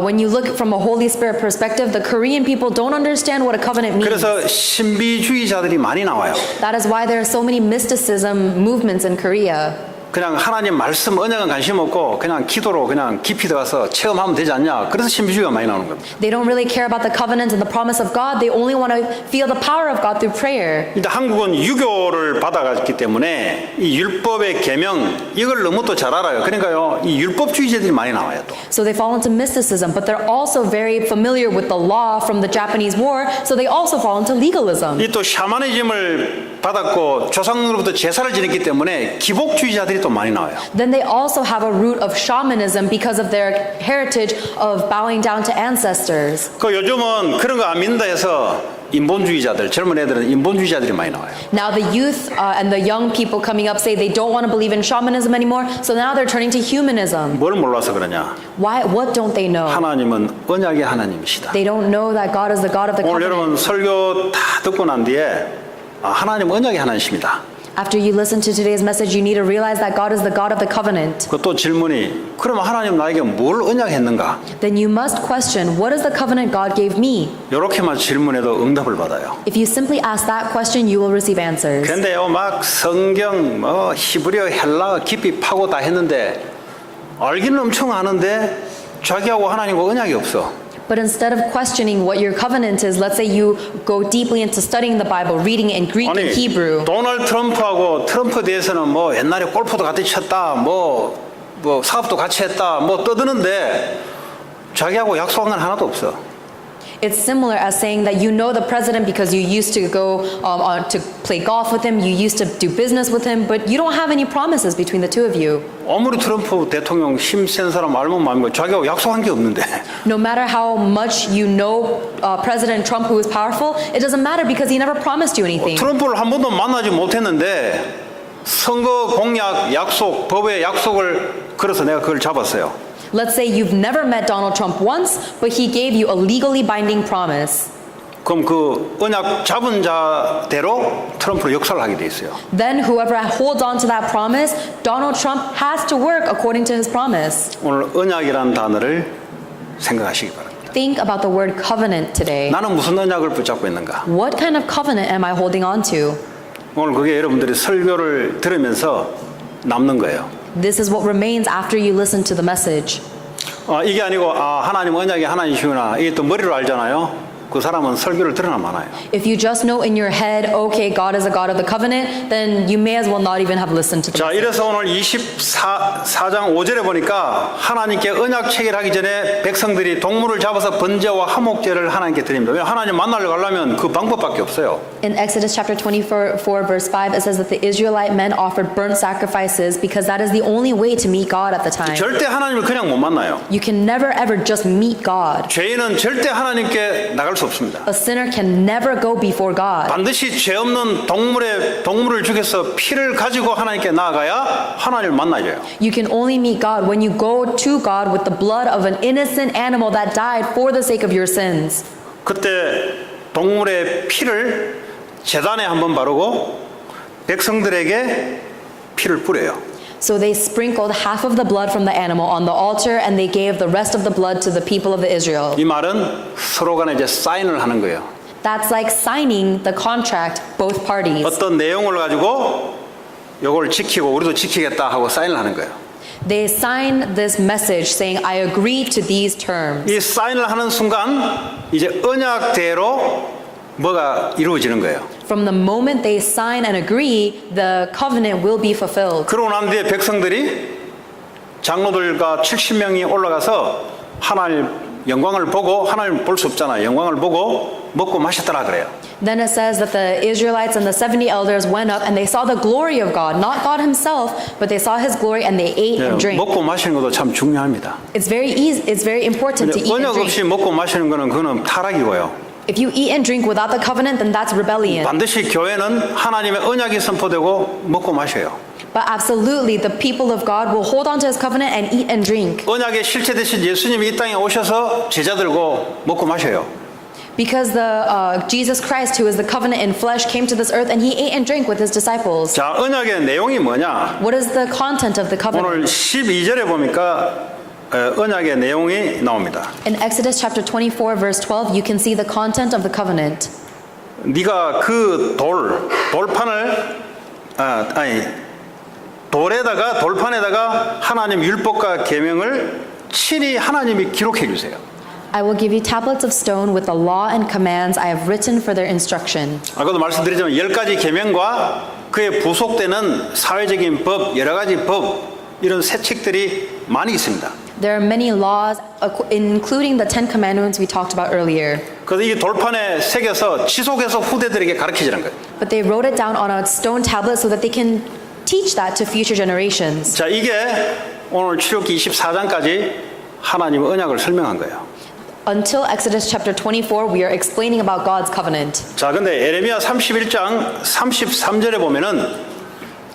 Speaker 2: When you look from a Holy Spirit perspective, the Korean people don't understand what a covenant means.
Speaker 1: 그래서 신비주의자들이 많이 나와요.
Speaker 2: That is why there are so many mysticism movements in Korea.
Speaker 1: 그냥 하나님 말씀 언약은 관심 없고 그냥 기도로 그냥 깊이 들어가서 체험하면 되지 않냐. 그래서 신비주의가 많이 나오는 겁니다.
Speaker 2: They don't really care about the covenant and the promise of God. They only want to feel the power of God through prayer.
Speaker 1: 일단 한국은 유교를 받아갔기 때문에 이 율법의 계명 이걸 너무 또 잘 알아요. 그러니까요, 이 율법주의자들이 많이 나와요 또.
Speaker 2: So they fall into mysticism, but they're also very familiar with the law from the Japanese War, so they also fall into legalism.
Speaker 1: 이 또 샤머니즘을 받았고 조상으로부터 제사를 지냈기 때문에 기복주의자들이 또 많이 나와요.
Speaker 2: Then they also have a root of shamanism because of their heritage of bowing down to ancestors.
Speaker 1: 그 요즘은 그런 거 안 믿는다 해서 인본주의자들, 젊은 애들은 인본주의자들이 많이 나와요.
Speaker 2: Now the youth and the young people coming up say they don't want to believe in shamanism anymore, so now they're turning to humanism.
Speaker 1: 뭘 몰라서 그러냐?
Speaker 2: Why? What don't they know?
Speaker 1: 하나님은 언약의 하나님이시다.
Speaker 2: They don't know that God is the God of the
Speaker 1: 오늘
Speaker 2: covenant.
Speaker 1: 여러분 설교 다 듣고 난 뒤에 하나님 언약의 하나님이십니다.
Speaker 2: After you listen to today's message, you need to realize that God is the God of the covenant.
Speaker 1: 그 또 질문이 그럼 하나님 나에게 뭘 언약했는가?
Speaker 2: Then you must question, what is the covenant God gave me?
Speaker 1: 이렇게만 질문해도 응답을 받아요.
Speaker 2: If you simply ask that question, you will receive answers.
Speaker 1: 그런데요, 막 성경, 히브리어, 헬라어 깊이 파고 다 했는데 알기는 엄청 아는데 자기하고 하나님과 언약이 없어.
Speaker 2: But instead of questioning what your covenant is, let's say you go deeply into studying the Bible, reading it in Greek and Hebrew.
Speaker 1: 도널드 트럼프하고 트럼프에 대해서는 뭐 옛날에 골프도 같이 쳤다, 뭐 사업도 같이 했다, 뭐 떠드는데 자기하고 약속한 건 하나도 없어.
Speaker 2: It's similar as saying that you know the president because you used to go to play golf with him, you used to do business with him, but you don't have any promises between the two of you.
Speaker 1: 아무리 트럼프 대통령 힘센 사람 알면 말고 자기하고 약속한 게 없는데.
Speaker 2: No matter how much you know President Trump, who is powerful, it doesn't matter because he never promised you anything.
Speaker 1: 트럼프를 한 번도 만나지 못했는데 선거 공약, 약속, 법의 약속을 걸어서 내가 그걸 잡았어요.
Speaker 2: Let's say you've never met Donald Trump once, but he gave you a legally binding promise.
Speaker 1: 그럼 그 언약 잡은 자대로 트럼프로 역사를 하게 돼 있어요.
Speaker 2: Then whoever holds on to that promise, Donald Trump has to work according to his promise.
Speaker 1: 오늘 언약이라는 단어를 생각하시기 바랍니다.
Speaker 2: Think about the word covenant today.
Speaker 1: 나는 무슨 언약을 붙잡고 있는가?
Speaker 2: What kind of covenant am I holding on to?
Speaker 1: 오늘 그게 여러분들이 설교를 들으면서 남는 거예요.
Speaker 2: This is what remains after you listen to the message.
Speaker 1: 이게 아니고 하나님 언약이 하나님이시구나. 이게 또 머리로 알잖아요. 그 사람은 설교를 들으나 마나요.
Speaker 2: If you just know in your head, okay, God is a God of the covenant, then you may as well not even have listened to the
Speaker 1: 자,
Speaker 2: message.
Speaker 1: 이래서 오늘 24장 5절에 보니까 하나님께 언약 체결하기 전에 백성들이 동물을 잡아서 번제와 화목제를 하나님께 드립니다. 왜 하나님 만나러 가려면 그 방법밖에 없어요.
Speaker 2: In Exodus chapter 24 verse 5, it says that the Israelite men offered burnt sacrifices because that is the only way to meet God at the time.
Speaker 1: 절대 하나님을 그냥 못 만나요.
Speaker 2: You can never ever just meet God.
Speaker 1: 죄인은 절대 하나님께 나갈 수 없습니다.
Speaker 2: A sinner can never go before God.
Speaker 1: 반드시 죄 없는 동물을 죽여서 피를 가지고 하나님께 나아가야 하나님을 만나줘요.
Speaker 2: You can only meet God when you go to God with the blood of an innocent animal that died for the sake of your sins.
Speaker 1: 그때 동물의 피를 제단에 한번 바르고 백성들에게 피를 뿌려요.
Speaker 2: So they sprinkled half of the blood from the animal on the altar and they gave the rest of the blood to the people of Israel.
Speaker 1: 이 말은 서로 간에 이제 사인을 하는 거예요.
Speaker 2: That's like signing the contract, both parties.
Speaker 1: 어떤 내용을 가지고 이걸 지키고 우리도 지키겠다 하고 사인을 하는 거예요.
Speaker 2: They sign this message saying, I agree to these terms.
Speaker 1: 이 사인을 하는 순간 이제 언약대로 뭐가 이루어지는 거예요.
Speaker 2: From the moment they sign and agree, the covenant will be fulfilled.
Speaker 1: 그러고 난 뒤에 백성들이 장로들과 70명이 올라가서 하나님 영광을 보고 하나님 볼 수 없잖아요. 영광을 보고 먹고 마셨더라 그래요.
Speaker 2: Then it says that the Israelites and the 70 elders went up and they saw the glory of God, not God himself, but they saw his glory and they ate and drank.
Speaker 1: 먹고 마시는 것도 참 중요합니다.
Speaker 2: It's very easy, it's very important to eat and
Speaker 1: 언약
Speaker 2: drink.
Speaker 1: 없이 먹고 마시는 거는 그거는 타락이고요.
Speaker 2: If you eat and drink without the covenant, then that's rebellion.
Speaker 1: 반드시 교회는 하나님의 언약이 선포되고 먹고 마셔요.
Speaker 2: But absolutely, the people of God will hold on to his covenant and eat and drink.
Speaker 1: 언약의 실체 되신 예수님이 이 땅에 오셔서 제자들고 먹고 마셔요.
Speaker 2: Because Jesus Christ, who is the covenant in flesh, came to this earth and he ate and drank with his disciples.
Speaker 1: 자, 언약의 내용이 뭐냐?
Speaker 2: What is the content of the covenant?
Speaker 1: 오늘 12절에 보니까 언약의 내용이 나옵니다.
Speaker 2: In Exodus chapter 24 verse 12, you can see the content of the covenant.
Speaker 1: 네가 그 돌판을 돌판에다가 하나님 율법과 계명을 친히 하나님이 기록해 주세요.
Speaker 2: I will give you tablets of stone with the law and commands I have written for their instruction.
Speaker 1: 아까도 말씀드렸지만 10가지 계명과 그에 부속되는 사회적인 법, 여러 가지 법 이런 새 책들이 많이 있습니다.
Speaker 2: There are many laws, including the Ten Commandments we talked about earlier.
Speaker 1: 그래서 이 돌판에 새겨서 지속해서 후대들에게 가르치자는 거예요.
Speaker 2: But they wrote it down on a stone tablet so that they can teach that to future generations.
Speaker 1: 자, 이게 오늘 출애굽기 24장까지 하나님의 언약을 설명한 거예요.
Speaker 2: Until Exodus chapter 24, we are explaining about God's covenant.
Speaker 1: 자, 근데 에레미야 31장 33절에 보면은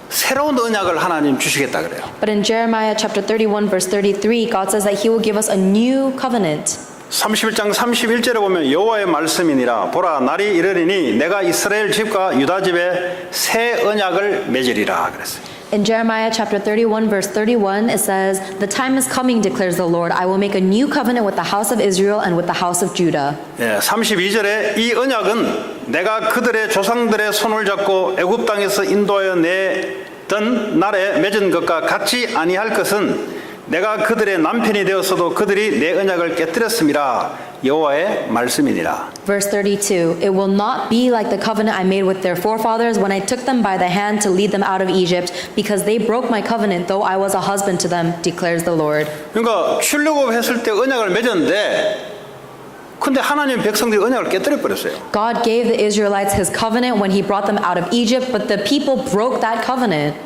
Speaker 1: 새로운 언약을 하나님 주시겠다 그래요.
Speaker 2: But in Jeremiah chapter 31, verse 33, God says that He will give us a new covenant.
Speaker 1: 31장 31절에 보면 여호와의 말씀이니라 보라 날이 이르리니 내가 이스라엘 집과 유다 집에 새 언약을 맺으리라 그랬어요.
Speaker 2: In Jeremiah chapter 31, verse 31, it says, "The time is coming, declares the Lord. I will make a new covenant with the house of Israel and with the house of Judah."
Speaker 1: 예, 32절에 이 언약은 내가 그들의 조상들의 손을 잡고 애굽 땅에서 인도하여 내던 날에 맺은 것과 같지 아니할 것은 내가 그들의 남편이 되었어도 그들이 내 언약을 깨뜨렸음이라 여호와의 말씀이니라.
Speaker 2: Verse 32, "It will not be like the covenant I made with their forefathers when I took them by the hand to lead them out of Egypt, because they broke my covenant, though I was a husband to them, declares the Lord."
Speaker 1: 그러니까 출애굽했을 때 언약을 맺었는데 근데 하나님 백성들이 언약을 깨뜨려 버렸어요.
Speaker 2: God gave the Israelites His covenant when He brought them out of Egypt, but the people broke that covenant.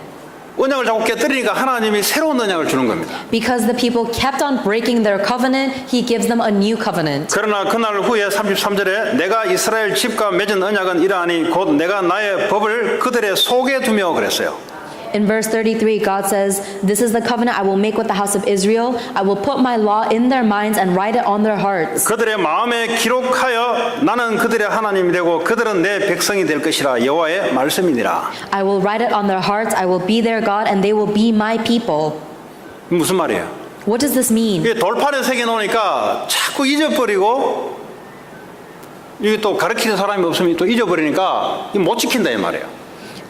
Speaker 1: 언약을 자꾸 깨뜨리니까 하나님이 새로운 언약을 주는 겁니다.
Speaker 2: Because the people kept on breaking their covenant, He gives them a new covenant.
Speaker 1: 그러나 그날 후에 33절에 내가 이스라엘 집과 맺은 언약은 이러하니 곧 내가 나의 법을 그들의 속에 두며 그랬어요.
Speaker 2: In verse 33, God says, "This is the covenant I will make with the house of Israel. I will put my law in their minds and write it on their hearts.
Speaker 1: 그들의 마음에 기록하여 나는 그들의 하나님이 되고 그들은 내 백성이 될 것이라 여호와의 말씀이니라.
Speaker 2: I will write it on their hearts. I will be their God and they will be my people."
Speaker 1: 무슨 말이에요?
Speaker 2: What does this mean?
Speaker 1: 이게 돌판에 새겨 놓으니까 자꾸 잊어버리고 이게 또 가르치는 사람이 없으면 또 잊어버리니까 못 지킨다 이 말이에요.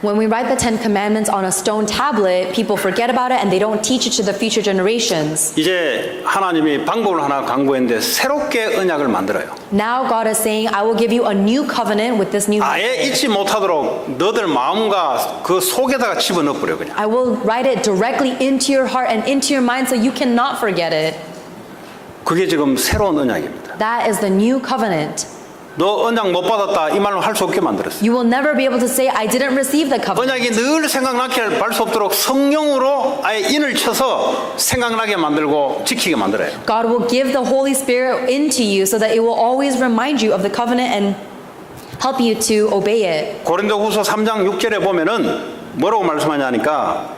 Speaker 2: When we write the Ten Commandments on a stone tablet, people forget about it and they don't teach it to the future generations.
Speaker 1: 이제 하나님이 방법을 하나 강구했는데 새롭게 언약을 만들어요.
Speaker 2: Now God is saying, "I will give you a new covenant with this new
Speaker 1: 아예 잊지 못하도록 너들 마음과 그 속에다가 집어넣어 버려 그냥.
Speaker 2: I will write it directly into your heart and into your mind so you cannot forget it."
Speaker 1: 그게 지금 새로운 언약입니다.
Speaker 2: That is the new covenant.
Speaker 1: 너 언약 못 받았다 이 말을 할 수 없게 만들었어요.
Speaker 2: You will never be able to say, "I didn't receive the covenant."
Speaker 1: 언약이 늘 생각나게 할 수 없도록 성령으로 아예 인을 쳐서 생각나게 만들고 지키게 만들어요.
Speaker 2: God will give the Holy Spirit into you so that it will always remind you of the covenant and help you to obey it.
Speaker 1: 고린도후서 3장 6절에 보면은 뭐라고 말씀하냐니까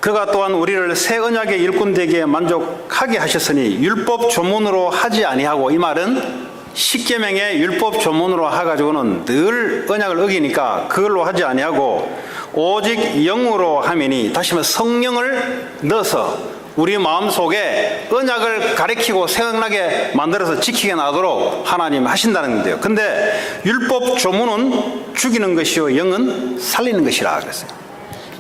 Speaker 1: 그가 또한 우리를 새 언약의 일꾼 되기에 만족하게 하셨으니 율법 조문으로 하지 아니하고 이 말은 십계명의 율법 조문으로 해가지고는 늘 언약을 어기니까 그걸로 하지 아니하고 오직 영으로 하미니 다시 말해 성령을 넣어서 우리 마음속에 언약을 가리키고 생각나게 만들어서 지키게 나도록 하나님 하신다는 건데요. 근데 율법 조문은 죽이는 것이요 영은 살리는 것이라 그랬어요.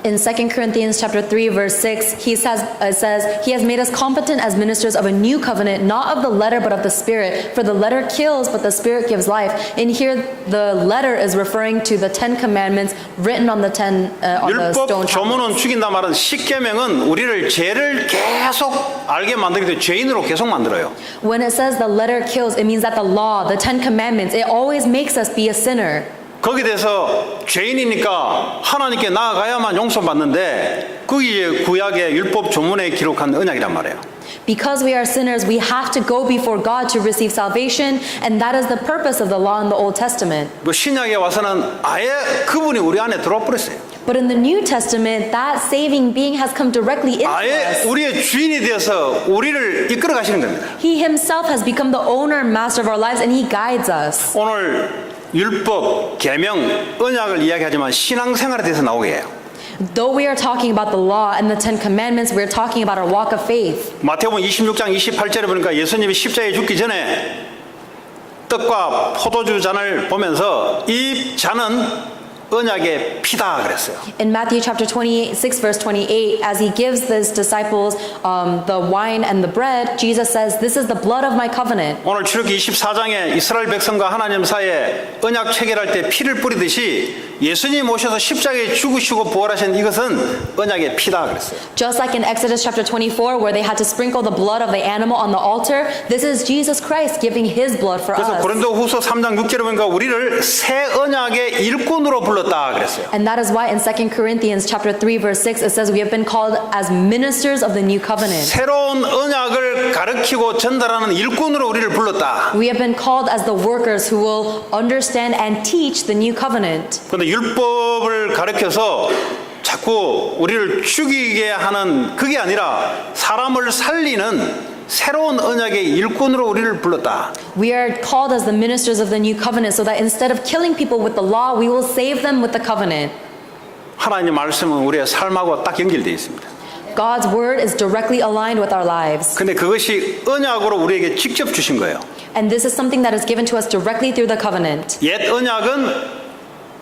Speaker 2: In 2 Corinthians chapter 3 verse 6, it says, "He has made us competent as ministers of a new covenant, not of the letter but of the Spirit. For the letter kills, but the Spirit gives life." In here, the letter is referring to the Ten Commandments written on the
Speaker 1: 율법
Speaker 2: stone
Speaker 1: 조문은
Speaker 2: tablets.
Speaker 1: 죽인다 말은 십계명은 우리를 죄를 계속 알게 만들기 때문에 죄인으로 계속 만들어요.
Speaker 2: When it says the letter kills, it means that the law, the Ten Commandments, it always makes us be a sinner.
Speaker 1: 거기에 대해서 죄인이니까 하나님께 나아가야만 용서받는데 그게 구약의 율법 조문에 기록한 언약이란 말이에요.
Speaker 2: Because we are sinners, we have to go before God to receive salvation, and that is the purpose of the law in the Old Testament.
Speaker 1: 뭐 신약에 와서는 아예 그분이 우리 안에 들어와 버렸어요.
Speaker 2: But in the New Testament, that saving being has come directly into
Speaker 1: 아예
Speaker 2: us.
Speaker 1: 우리의 주인이 되어서 우리를 이끌어 가시는 겁니다.
Speaker 2: He himself has become the owner and master of our lives, and he guides us.
Speaker 1: 오늘 율법, 계명, 언약을 이야기하지만 신앙생활에 대해서 나오게 해요.
Speaker 2: Though we are talking about the law and the Ten Commandments, we are talking about our walk of faith.
Speaker 1: 마태복음 26장 28절에 보니까 예수님이 십자가에 죽기 전에 떡과 포도주 잔을 보면서 이 잔은 언약의 피다 그랬어요.
Speaker 2: In Matthew chapter 26, verse 28, as he gives his disciples the wine and the bread, Jesus says, "This is the blood of my covenant."
Speaker 1: 오늘 출애굽기 24장에 이스라엘 백성과 하나님 사이에 언약 체결할 때 피를 뿌리듯이 예수님 오셔서 십자가에 죽으시고 부활하신 이것은 언약의 피다 그랬어요.
Speaker 2: Just like in Exodus chapter 24, where they had to sprinkle the blood of the animal on the altar, this is Jesus Christ giving his blood for
Speaker 1: 그래서
Speaker 2: us.
Speaker 1: 고린도후서 3장 6절에 보니까 우리를 새 언약의 일꾼으로 불렀다 그랬어요.
Speaker 2: And that is why in 2 Corinthians chapter 3, verse 6, it says we have been called as ministers of the new covenant.
Speaker 1: 새로운 언약을 가르치고 전달하는 일꾼으로 우리를 불렀다.
Speaker 2: We have been called as the workers who will understand and teach the new covenant.
Speaker 1: 그런데 율법을 가르쳐서 자꾸 우리를 죽이게 하는 그게 아니라 사람을 살리는 새로운 언약의 일꾼으로 우리를 불렀다.
Speaker 2: We are called as the ministers of the new covenant so that instead of killing people with the law, we will save them with the covenant.
Speaker 1: 하나님 말씀은 우리의 삶하고 딱 연결되어 있습니다.
Speaker 2: God's word is directly aligned with our lives.
Speaker 1: 근데 그것이 언약으로 우리에게 직접 주신 거예요.
Speaker 2: And this is something that is given to us directly through the covenant.
Speaker 1: 옛 언약은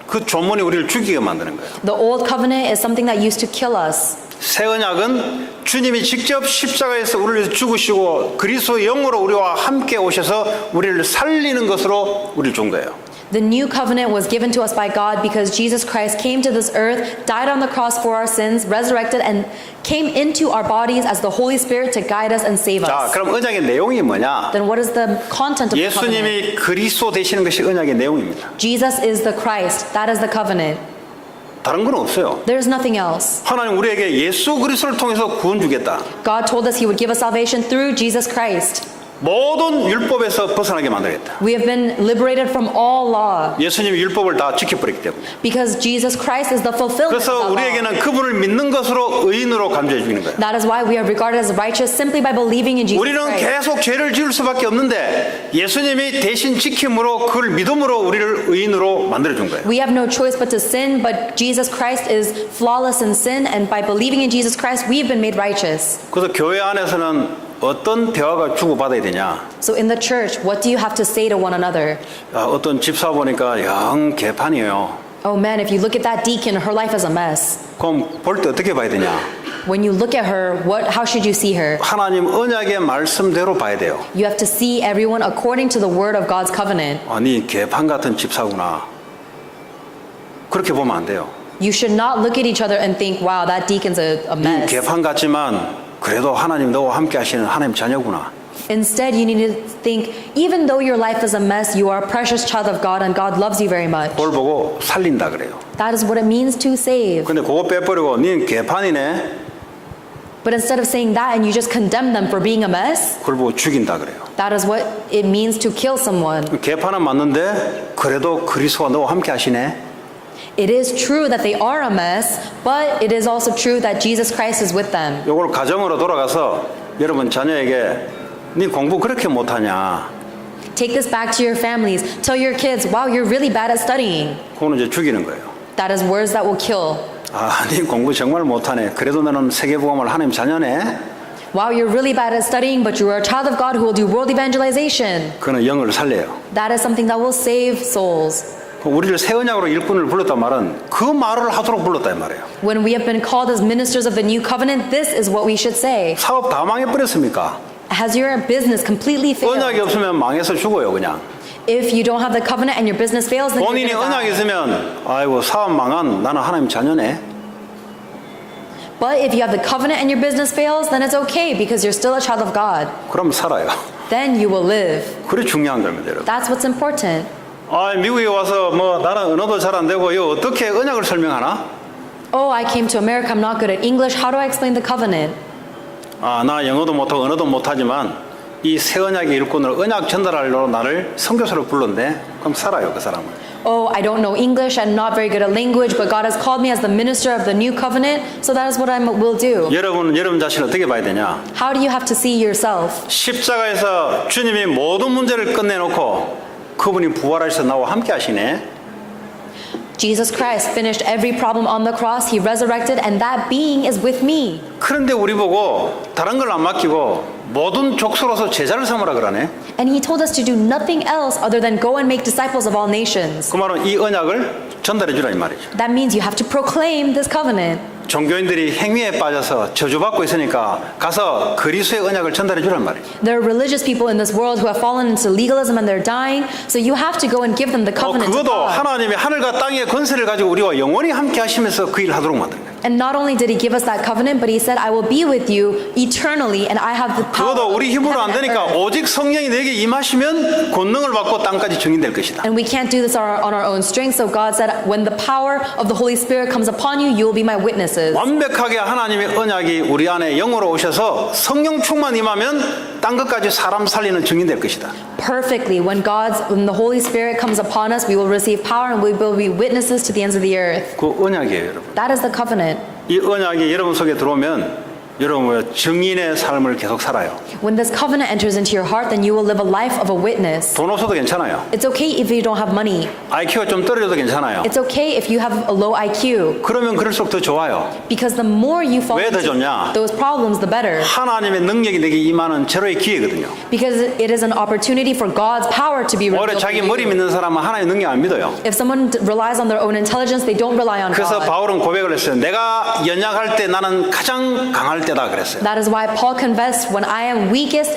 Speaker 1: 그 조문이 우리를 죽이게 만드는 거예요.
Speaker 2: The old covenant is something that used to kill us.
Speaker 1: 새 언약은 주님이 직접 십자가에서 우리를 위해서 죽으시고 그리스도의 영으로 우리와 함께 오셔서 우리를 살리는 것으로 우리를 준 거예요.
Speaker 2: The new covenant was given to us by God because Jesus Christ came to this earth, died on the cross for our sins, resurrected, and came into our bodies as the Holy Spirit to guide us and save
Speaker 1: 자,
Speaker 2: us.
Speaker 1: 그럼 언약의 내용이 뭐냐?
Speaker 2: Then what is the content of the covenant?
Speaker 1: 예수님이 그리스도 되시는 것이 언약의 내용입니다.
Speaker 2: Jesus is the Christ. That is the covenant.
Speaker 1: 다른 건 없어요.
Speaker 2: There is nothing else.
Speaker 1: 하나님 우리에게 예수 그리스도를 통해서 구원 주겠다.
Speaker 2: God told us He would give us salvation through Jesus Christ.
Speaker 1: 모든 율법에서 벗어나게 만들겠다.
Speaker 2: We have been liberated from all law
Speaker 1: 예수님이 율법을 다 지켜버렸기 때문에.
Speaker 2: because Jesus Christ is the fulfillment of
Speaker 1: 그래서
Speaker 2: the law.
Speaker 1: 우리에게는 그분을 믿는 것으로 의인으로 간주해 주는 거예요.
Speaker 2: That is why we are regarded as righteous simply by believing in Jesus
Speaker 1: 우리는
Speaker 2: Christ.
Speaker 1: 계속 죄를 지을 수밖에 없는데 예수님이 대신 지킴으로 그걸 믿음으로 우리를 의인으로 만들어 준 거예요.
Speaker 2: We have no choice but to sin, but Jesus Christ is flawless in sin, and by believing in Jesus Christ, we have been made righteous.
Speaker 1: 그래서 교회 안에서는 어떤 대화가 주고받아야 되냐?
Speaker 2: So in the church, what do you have to say to one another?
Speaker 1: 어떤 집사 보니까 영 개판이에요.
Speaker 2: Oh man, if you look at that deacon, her life is a mess.
Speaker 1: 그럼 볼 때 어떻게 봐야 되냐?
Speaker 2: When you look at her, how should you see her?
Speaker 1: 하나님 언약의 말씀대로 봐야 돼요.
Speaker 2: You have to see everyone according to the word of God's covenant.
Speaker 1: 아니 개판 같은 집사구나. 그렇게 보면 안 돼요.
Speaker 2: You should not look at each other and think, wow, that deacon's a mess.
Speaker 1: 개판 같지만 그래도 하나님 너와 함께 하시는 하나님 자녀구나.
Speaker 2: Instead, you need to think, even though your life is a mess, you are a precious child of God and God loves you very much.
Speaker 1: 그걸 보고 살린다 그래요.
Speaker 2: That is what it means to save.
Speaker 1: 근데 그거 빼버리고 니 개판이네.
Speaker 2: But instead of saying that and you just condemn them for being a mess,
Speaker 1: 그걸 보고 죽인다 그래요.
Speaker 2: that is what it means to kill someone.
Speaker 1: 개판은 맞는데 그래도 그리스도와 너와 함께 하시네.
Speaker 2: It is true that they are a mess, but it is also true that Jesus Christ is with them.
Speaker 1: 이걸 가정으로 돌아가서 여러분 자녀에게 니 공부 그렇게 못하냐.
Speaker 2: Take this back to your families. Tell your kids, wow, you're really bad at studying.
Speaker 1: 그거는 이제 죽이는 거예요.
Speaker 2: That is words that will kill.
Speaker 1: 아, 니 공부 정말 못하네. 그래도 너는 세계복음을 하나님 자녀네.
Speaker 2: Wow, you're really bad at studying, but you are a child of God who will do world evangelization.
Speaker 1: 그거는 영을 살려요.
Speaker 2: That is something that will save souls.
Speaker 1: 우리를 새 언약으로 일꾼을 불렀단 말은 그 말을 하도록 불렀다 이 말이에요.
Speaker 2: When we have been called as ministers of the new covenant, this is what we should say.
Speaker 1: 사업 다 망해버렸습니까?
Speaker 2: Has your business completely
Speaker 1: 언약이
Speaker 2: failed?
Speaker 1: 없으면 망해서 죽어요 그냥.
Speaker 2: If you don't have the covenant and your business fails, then
Speaker 1: 본인이
Speaker 2: you're
Speaker 1: 언약이
Speaker 2: gonna die.
Speaker 1: 있으면 아이고 사업 망한 나는 하나님 자녀네.
Speaker 2: But if you have the covenant and your business fails, then it's okay because you're still a child of God.
Speaker 1: 그럼 살아요.
Speaker 2: Then you will live.
Speaker 1: 그게 중요한 겁니다 여러분.
Speaker 2: That's what's important.
Speaker 1: 아, 미국에 와서 뭐 나는 언어도 잘 안 되고 이거 어떻게 언약을 설명하나?
Speaker 2: Oh, I came to America. I'm not good at English. How do I explain the covenant?
Speaker 1: 아, 나 영어도 못하고 언어도 못하지만 이 새 언약의 일꾼을 언약 전달하려고 나를 선교사로 불렀네. 그럼 살아요 그 사람은.
Speaker 2: Oh, I don't know English. I'm not very good at language, but God has called me as the minister of the new covenant, so that is what I will do.
Speaker 1: 여러분은 여러분 자신을 어떻게 봐야 되냐?
Speaker 2: How do you have to see yourself?
Speaker 1: 십자가에서 주님이 모든 문제를 끝내놓고 그분이 부활하셔서 나와 함께 하시네.
Speaker 2: Jesus Christ finished every problem on the cross. He resurrected, and that being is with me.
Speaker 1: 그런데 우리 보고 다른 걸 안 맡기고 모든 족속으로서 제자를 삼으라 그러네.
Speaker 2: And he told us to do nothing else other than go and make disciples of all nations.
Speaker 1: 그 말은 이 언약을 전달해 주라 이 말이죠.
Speaker 2: That means you have to proclaim this covenant.
Speaker 1: 종교인들이 행위에 빠져서 저주받고 있으니까 가서 그리스도의 언약을 전달해 주란 말이에요.
Speaker 2: There are religious people in this world who have fallen into legalism and they're dying, so you have to go and give them the covenant to
Speaker 1: 그것도
Speaker 2: God.
Speaker 1: 하나님이 하늘과 땅의 권세를 가지고 우리와 영원히 함께 하시면서 그 일을 하도록 만든 거예요.
Speaker 2: And not only did he give us that covenant, but he said, I will be with you eternally and I have the power.
Speaker 1: 그것도 우리
Speaker 2: of
Speaker 1: 힘으로 안
Speaker 2: heaven and
Speaker 1: 되니까
Speaker 2: earth."
Speaker 1: 오직 성령이 내게 임하시면 권능을 받고 땅까지 증인될 것이다.
Speaker 2: And we can't do this on our own strength, so God said, when the power of the Holy Spirit comes upon you, you will be my witnesses.
Speaker 1: 완벽하게 하나님의 언약이 우리 안에 영으로 오셔서 성령 충만 임하면 땅 끝까지 사람 살리는 증인될 것이다.
Speaker 2: Perfectly, when the Holy Spirit comes upon us, we will receive power and we will be witnesses to the ends of the earth.
Speaker 1: 그 언약이에요, 여러분.
Speaker 2: That is the covenant.
Speaker 1: 이 언약이 여러분 속에 들어오면 여러분 증인의 삶을 계속 살아요.
Speaker 2: When this covenant enters into your heart, then you will live a life of a witness.
Speaker 1: 돈 없어도 괜찮아요.
Speaker 2: It's okay if you don't have money.
Speaker 1: IQ가 좀 떨어져도 괜찮아요.
Speaker 2: It's okay if you have a low IQ.
Speaker 1: 그러면 그럴수록 더 좋아요.
Speaker 2: Because the more you fall
Speaker 1: 왜 더
Speaker 2: into
Speaker 1: 좋냐?
Speaker 2: those problems, the better.
Speaker 1: 하나님의 능력이 내게 임하는 제로의 기회거든요.
Speaker 2: Because it is an opportunity for God's power to be
Speaker 1: 오히려
Speaker 2: revealed
Speaker 1: 자기
Speaker 2: to
Speaker 1: 머리
Speaker 2: you.
Speaker 1: 믿는 사람은 하나님의 능력 안 믿어요.
Speaker 2: If someone relies on their own intelligence, they don't rely on
Speaker 1: 그래서
Speaker 2: God.
Speaker 1: 바울은 고백을 했어요. 내가 연약할 때 나는 가장 강할 때다 그랬어요.
Speaker 2: That is why Paul confessed, when I am weakest,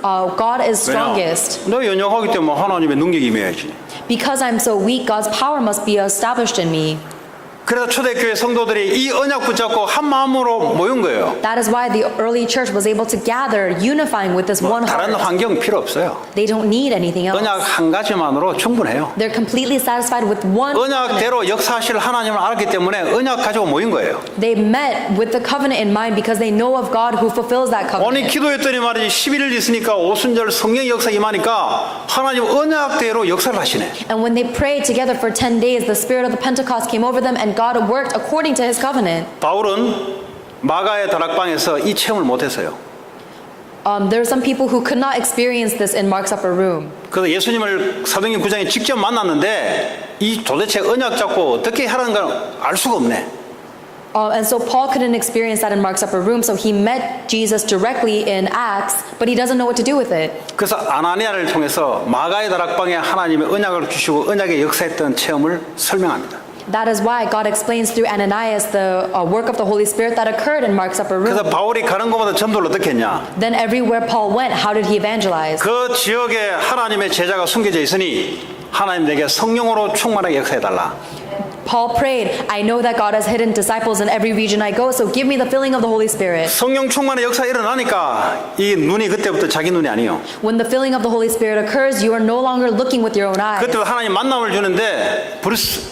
Speaker 2: God is strongest.
Speaker 1: 너 연약하기 때문에 하나님의 능력이 임해야지.
Speaker 2: Because I'm so weak, God's power must be established in me.
Speaker 1: 그래서 초대교회 성도들이 이 언약 붙잡고 한 마음으로 모인 거예요.
Speaker 2: That is why the early church was able to gather, unifying with this one
Speaker 1: 다른
Speaker 2: heart.
Speaker 1: 환경 필요 없어요.
Speaker 2: They don't need anything else.
Speaker 1: 언약 한 가지만으로 충분해요.
Speaker 2: They're completely satisfied with one covenant.
Speaker 1: 언약대로 역사하실 하나님을 알았기 때문에 언약 가지고 모인 거예요.
Speaker 2: They met with the covenant in mind because they know of God who fulfills that
Speaker 1: 오늘
Speaker 2: covenant.
Speaker 1: 기도했더니 말이지 11일 있으니까 오순절 성령 역사 임하니까 하나님 언약대로 역사를 하시네.
Speaker 2: And when they prayed together for 10 days, the spirit of the Pentecost came over them and God worked according to his covenant.
Speaker 1: 바울은 마가의 다락방에서 이 체험을 못했어요.
Speaker 2: There are some people who could not experience this in Mark's upper room.
Speaker 1: 그래서 예수님을 사도행전 9장에 직접 만났는데 이 도대체 언약 잡고 어떻게 하라는 걸 알 수가 없네.
Speaker 2: And so Paul couldn't experience that in Mark's upper room, so he met Jesus directly in Acts, but he doesn't know what to do with it.
Speaker 1: 그래서 아나니아를 통해서 마가의 다락방에 하나님의 언약을 주시고 언약의 역사했던 체험을 설명합니다.
Speaker 2: That is why God explains through Ananias the work of the Holy Spirit that occurred in Mark's upper
Speaker 1: 그래서
Speaker 2: room.
Speaker 1: 바울이 가는 곳마다 전도를 어떻게 했냐?
Speaker 2: Then everywhere Paul went, how did he evangelize?
Speaker 1: 그 지역에 하나님의 제자가 숨겨져 있으니 하나님 내게 성령으로 충만하게 역사해달라.
Speaker 2: Paul prayed, I know that God has hidden disciples in every region I go, so give me the filling of the Holy Spirit.
Speaker 1: 성령 충만의 역사 일어나니까 이 눈이 그때부터 자기 눈이 아니에요.
Speaker 2: When the filling of the Holy Spirit occurs, you are no longer looking with your own eyes.
Speaker 1: 그때부터 하나님 만남을 주는데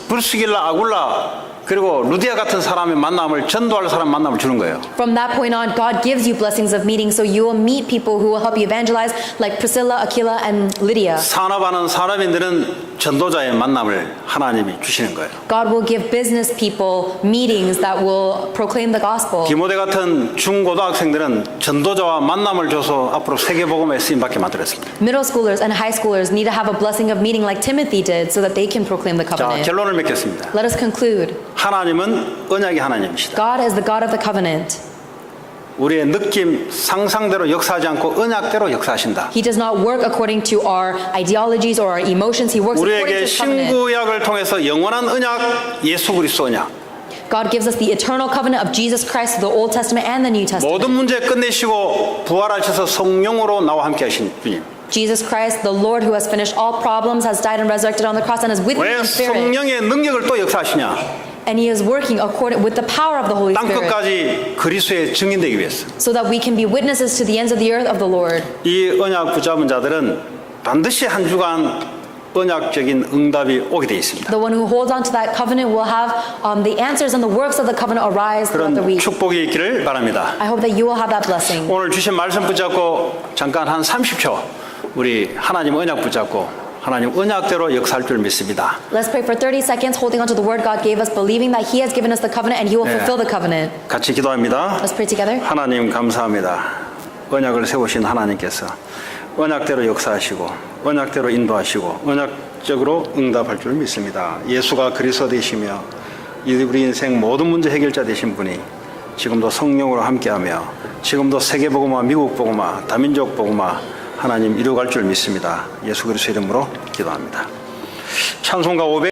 Speaker 1: 브루스길라 아굴라 그리고 루디아 같은 사람의 만남을 전도할 사람 만남을 주는 거예요.
Speaker 2: From that point on, God gives you blessings of meeting, so you will meet people who will help you evangelize, like Priscilla, Aquila, and Lydia.
Speaker 1: 산업하는 사람인들은 전도자의 만남을 하나님이 주시는 거예요.
Speaker 2: God will give business people meetings that will proclaim the gospel.
Speaker 1: 디모데 같은 중고등학생들은 전도자와 만남을 줘서 앞으로 세계복음에 쓰임받게 만들었습니다.
Speaker 2: Middle schoolers and high schoolers need to have a blessing of meeting like Timothy did so that they can proclaim the
Speaker 1: 자,
Speaker 2: covenant.
Speaker 1: 결론을 맺겠습니다.
Speaker 2: Let us conclude.
Speaker 1: 하나님은 언약의 하나님이시다.
Speaker 2: God is the God of the covenant.
Speaker 1: 우리의 느낌, 상상대로 역사하지 않고 언약대로 역사하신다.
Speaker 2: He does not work according to our ideologies or our emotions. He works according to
Speaker 1: 우리에게
Speaker 2: his covenant.
Speaker 1: 신구약을 통해서 영원한 언약, 예수 그리스도 언약.
Speaker 2: God gives us the eternal covenant of Jesus Christ, the Old Testament and the New Testament.
Speaker 1: 모든 문제 끝내시고 부활하셔서 성령으로 나와 함께 하신 주님.
Speaker 2: Jesus Christ, the Lord who has finished all problems, has died and resurrected on the cross and is with me
Speaker 1: 왜
Speaker 2: in spirit.
Speaker 1: 성령의 능력을 또 역사하시냐?
Speaker 2: And he is working according with the power of the Holy
Speaker 1: 땅
Speaker 2: Spirit
Speaker 1: 끝까지 그리스도의 증인되기 위해서.
Speaker 2: so that we can be witnesses to the ends of the earth of the Lord.
Speaker 1: 이 언약 붙잡은 자들은 반드시 한 주간 언약적인 응답이 오게 돼 있습니다.
Speaker 2: The one who holds on to that covenant will have the answers and the works of the covenant arise throughout the
Speaker 1: 그런
Speaker 2: week.
Speaker 1: 축복이 있기를 바랍니다.
Speaker 2: I hope that you will have that blessing.
Speaker 1: 오늘 주신 말씀 붙잡고 잠깐 한 30초 우리 하나님 언약 붙잡고 하나님 언약대로 역사할 줄 믿습니다.
Speaker 2: Let's pray for 30 seconds, holding on to the word God gave us, believing that He has given us the covenant and He will
Speaker 1: 네.
Speaker 2: fulfill the covenant.
Speaker 1: 같이 기도합니다.
Speaker 2: Let's pray together.
Speaker 1: 하나님 감사합니다. 언약을 세우신 하나님께서 언약대로 역사하시고 언약대로 인도하시고 언약적으로 응답할 줄 믿습니다. 예수가 그리스도 되시며 우리 인생 모든 문제 해결자 되신 분이 지금도 성령으로 함께하며 지금도 세계복음화, 미국복음화, 다민족복음화 하나님 이루어갈 줄 믿습니다. 예수 그리스도 이름으로 기도합니다. 찬송가 500